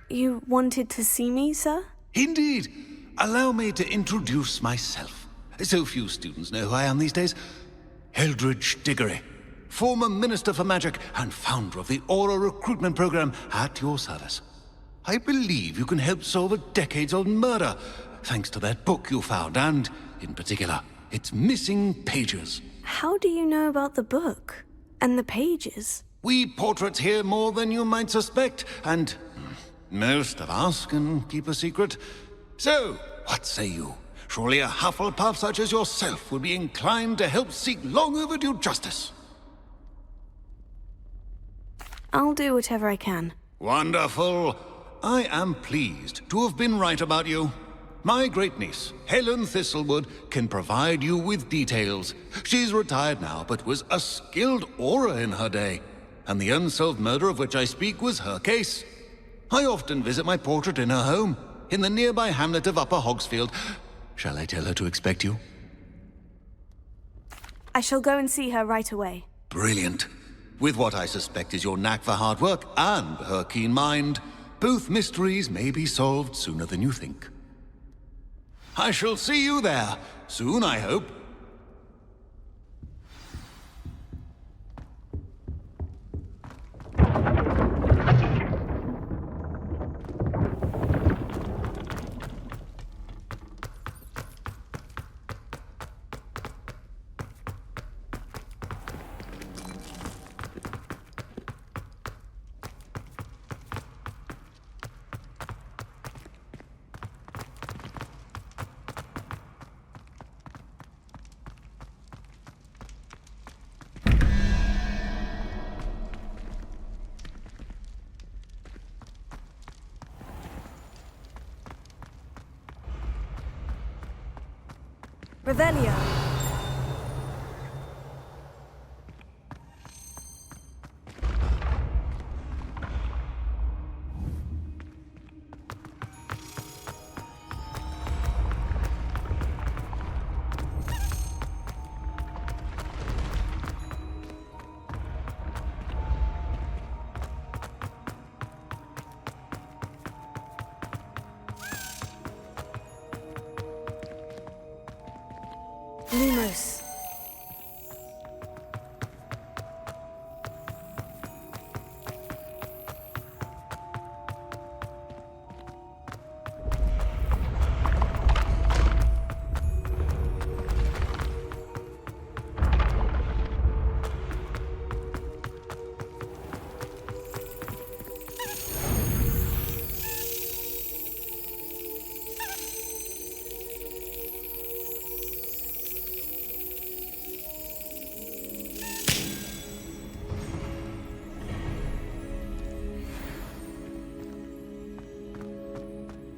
You wanted to see me, sir? Indeed. Allow me to introduce myself. So few students know who I am these days. Eldridge Diggory, former Minister for Magic and founder of the Aura Recruitment Program, at your service. I believe you can help solve a decades-old murder, thanks to that book you found, and, in particular, its missing pages. How do you know about the book? And the pages? We portraits hear more than you might suspect, and most of us can keep a secret. So, what say you? Surely a Hufflepuff such as yourself would be inclined to help seek long overdue justice. I'll do whatever I can. Wonderful. I am pleased to have been right about you. My great-niece, Helen Thistlewood, can provide you with details. She's retired now, but was a skilled aura in her day. And the unsolved murder of which I speak was her case. I often visit my portrait in her home, in the nearby hamlet of Upper Hogsfield. Shall I tell her to expect you? I shall go and see her right away. Brilliant. With what I suspect is your knack for hard work and her keen mind, both mysteries may be solved sooner than you think. I shall see you there, soon I hope. Revelio. Lumos.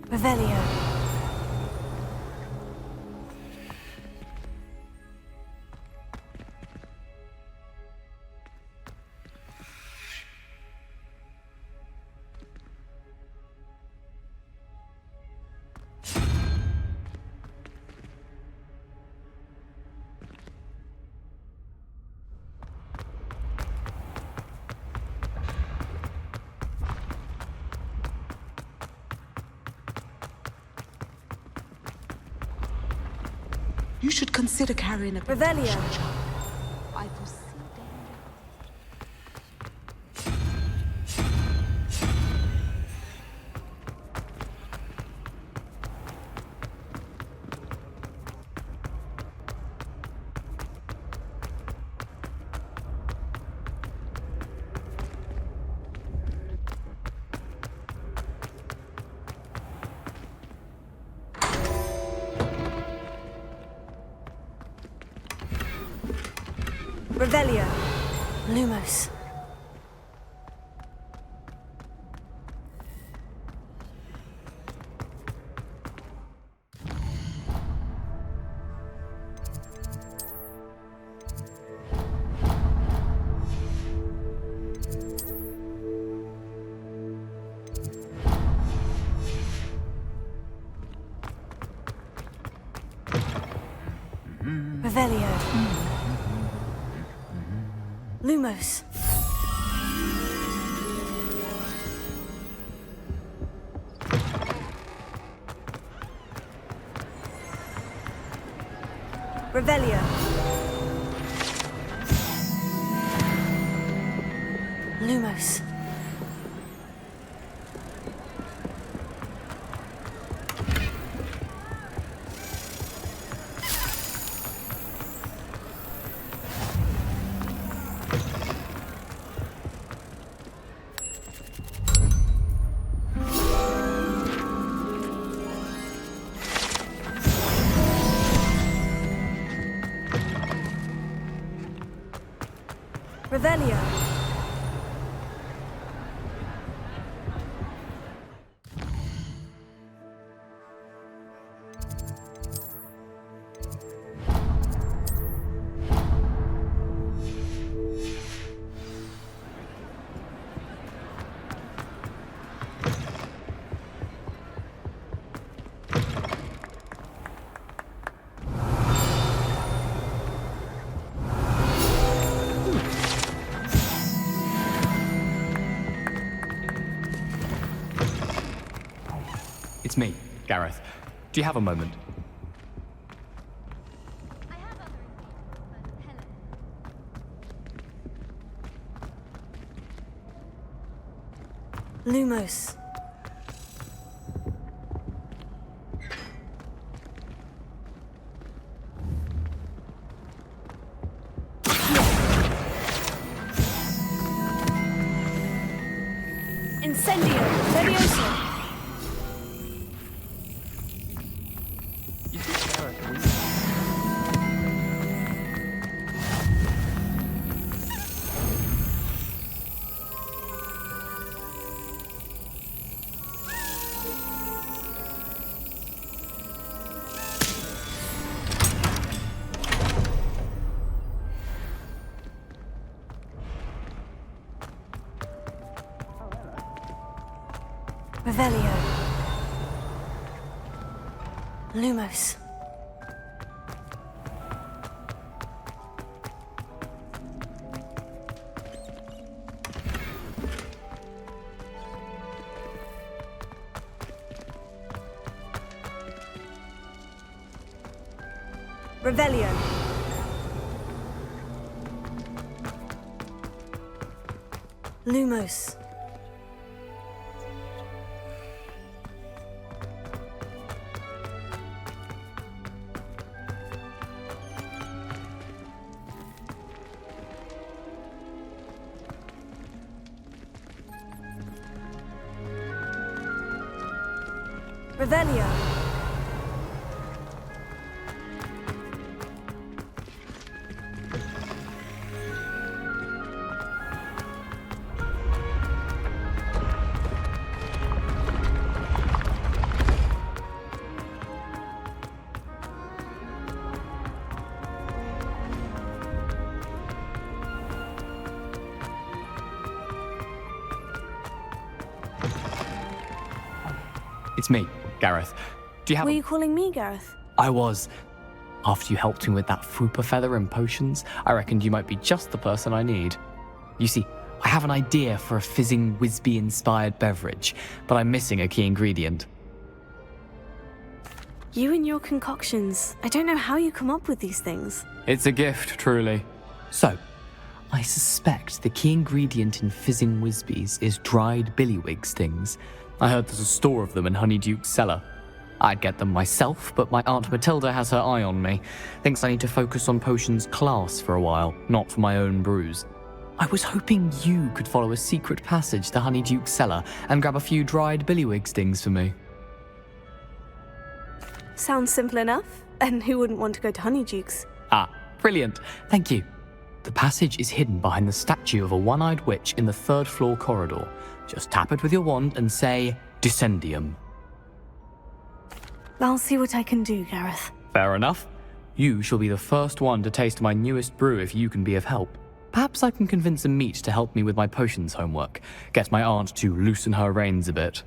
Revelio. You should consider carrying a Revelio. I foresee danger. Revelio. Lumos. Revelio. Lumos. Revelio. Lumos. Revelio. It's me, Gareth. Do you have a moment? Lumos. Incendio. Levioso. Revelio. Lumos. Revelio. Lumos. Revelio. It's me, Gareth. Do you have Were you calling me Gareth? I was. After you helped me with that Fupa feather and potions, I reckoned you might be just the person I need. You see, I have an idea for a fizzing Whizbee-inspired beverage, but I'm missing a key ingredient. You and your concoctions. I don't know how you come up with these things. It's a gift, truly. So, I suspect the key ingredient in fizzing Whizbees is dried billywig stings. I heard there's a store of them in Honeyduke's cellar. I'd get them myself, but my Aunt Matilda has her eye on me. Thinks I need to focus on potions class for a while, not for my own brews. I was hoping you could follow a secret passage to Honeyduke's cellar and grab a few dried billywig stings for me. Sounds simple enough. And who wouldn't want to go to Honeyduke's? Ah, brilliant. Thank you. The passage is hidden behind the statue of a one-eyed witch in the 3rd floor corridor. Just tap it with your wand and say, Descendium. I'll see what I can do, Gareth. Fair enough. You shall be the first one to taste my newest brew if you can be of help. Perhaps I can convince a meat to help me with my potions homework. Get my aunt to loosen her reins a bit.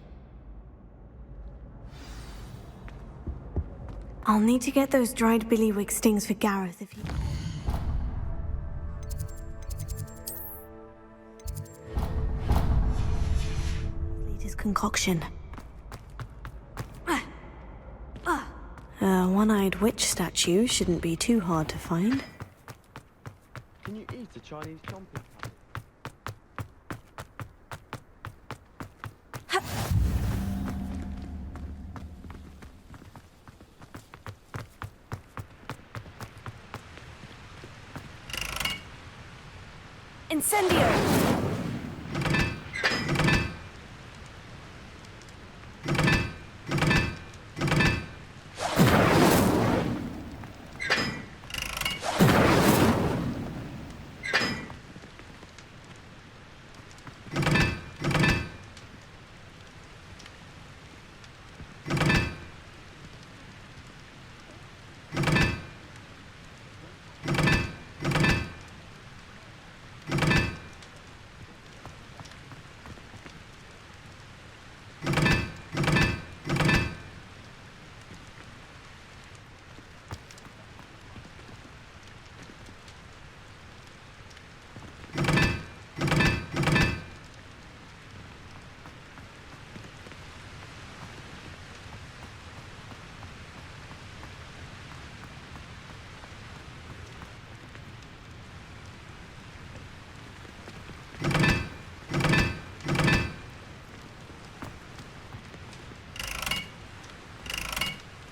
I'll need to get those dried billywig stings for Gareth if you... Leader's concoction. A one-eyed witch statue shouldn't be too hard to find. Can you eat a Chinese chomping? Incendio!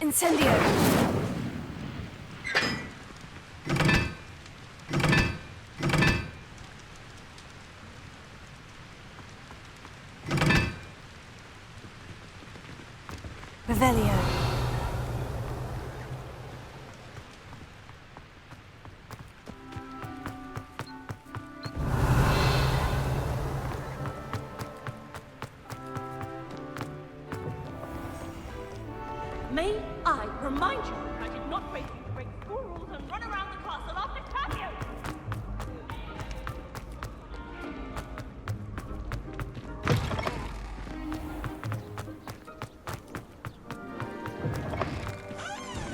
Incendio! Revelio. May I remind you that I did not raise you to break school rules and run around the castle after curfew?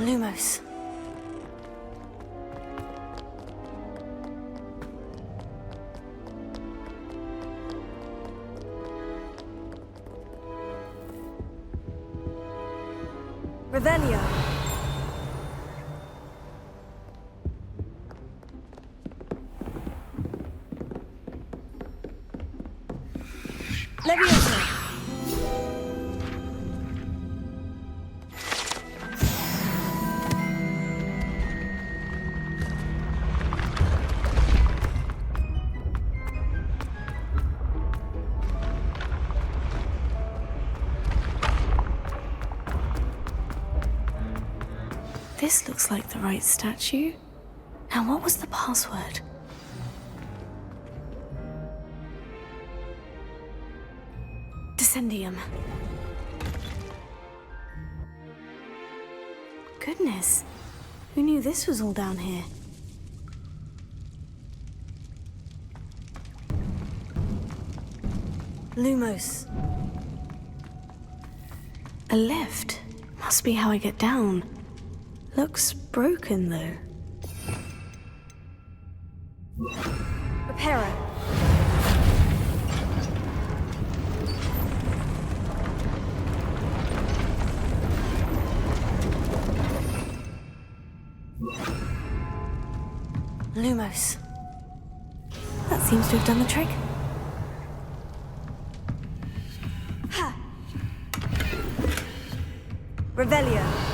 Lumos. Revelio. Leviosa. This looks like the right statue. Now, what was the password? Descendium. Goodness, who knew this was all down here? Lumos. A lift. Must be how I get down. Looks broken, though. Reparo. Lumos. That seems to have done the trick. Ha! Revelio.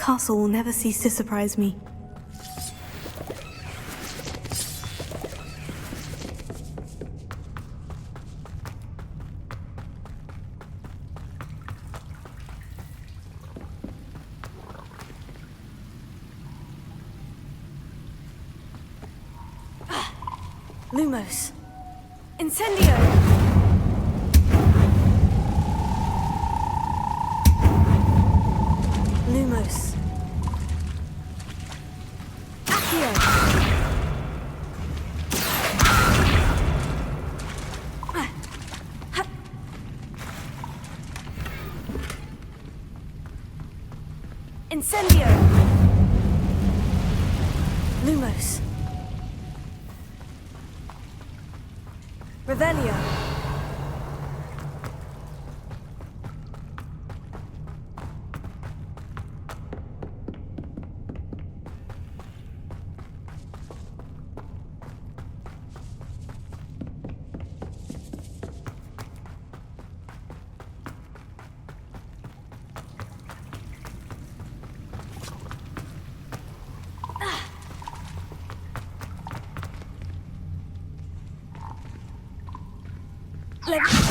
castle will never cease to surprise me. Lumos. Incendio! Lumos. Accio! Incendio! Lumos. Revelio.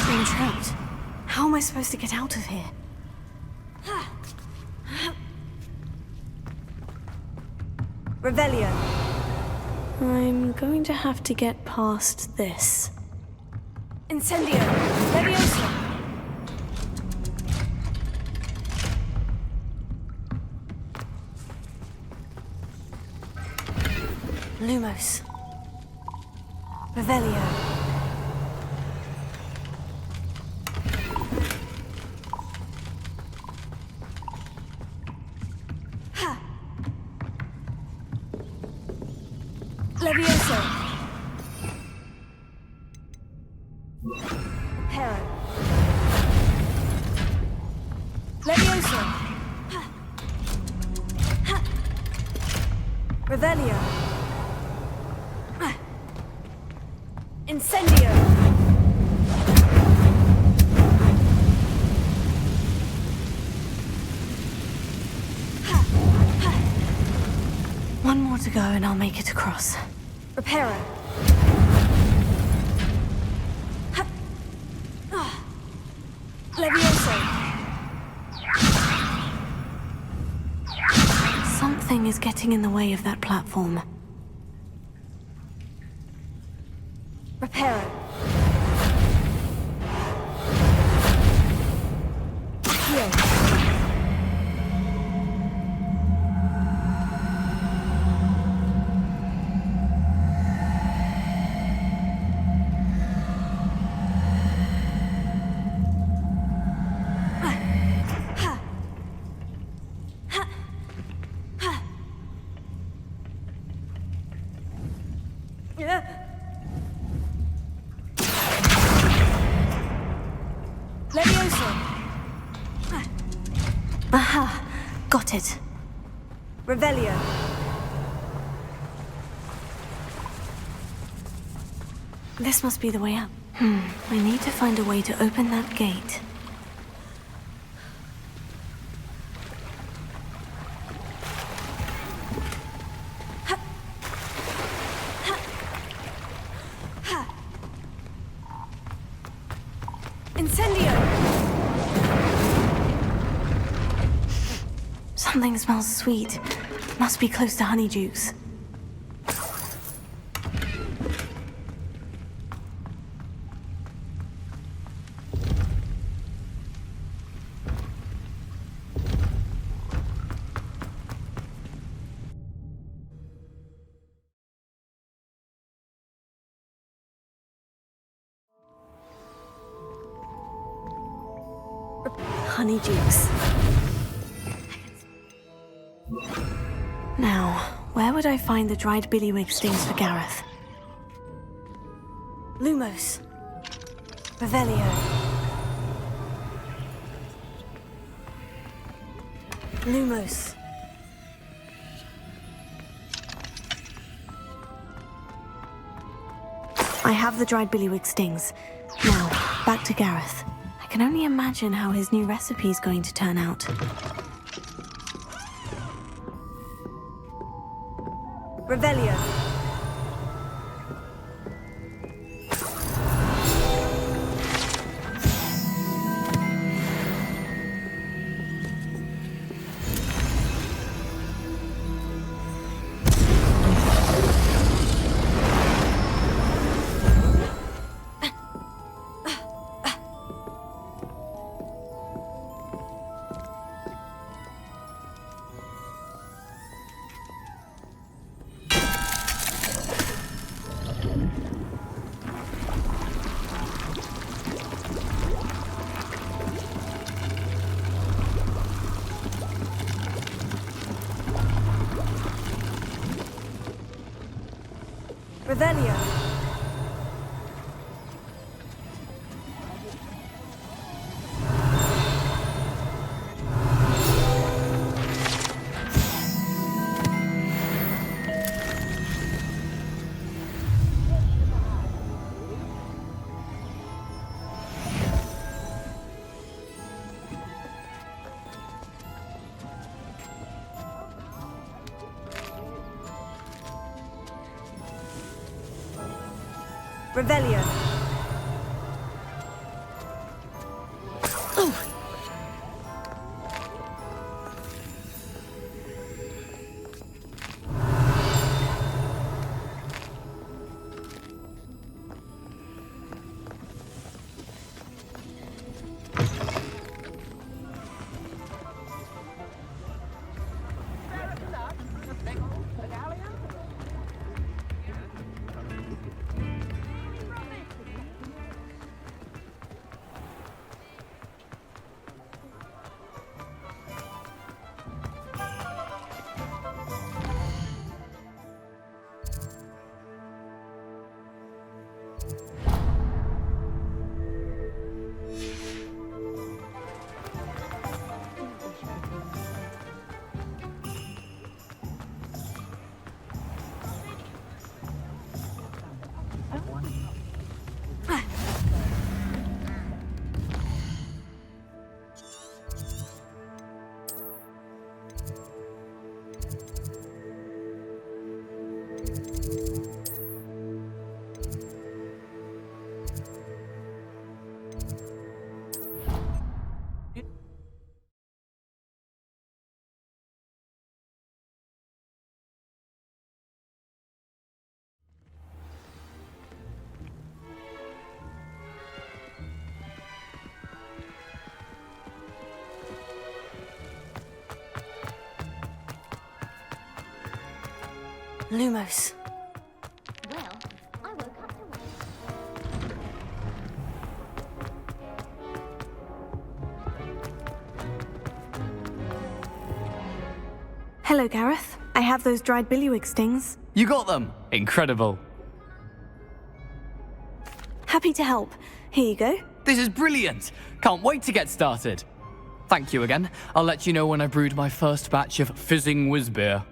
I'm trapped. How am I supposed to get out of here? Revelio. I'm going to have to get past this. Incendio. Leviosa. Lumos. Revelio. Levioso. Hera. Levioso. Revelio. Incendio. One more to go and I'll make it across. Reparo. Levioso. Something is getting in the way of that platform. Reparo. Heal. Levioso. Aha, got it. Revelio. This must be the way up. I need to find a way to open that gate. Incendio! Something smells sweet. Must be close to Honeydukes. Honeydukes. Now, where would I find the dried billywig stings for Gareth? Lumos. Revelio. Lumos. I have the dried billywig stings. Now, back to Gareth. I can only imagine how his new recipe is going to turn out. Revelio. Revelio. Revelio. Lumos. Well, I woke up to Hello, Gareth. I have those dried billywig stings. You got them! Incredible. Happy to help. Here you go. This is brilliant! Can't wait to get started. Thank you again. I'll let you know when I brewed my first batch of fizzing whiz beer.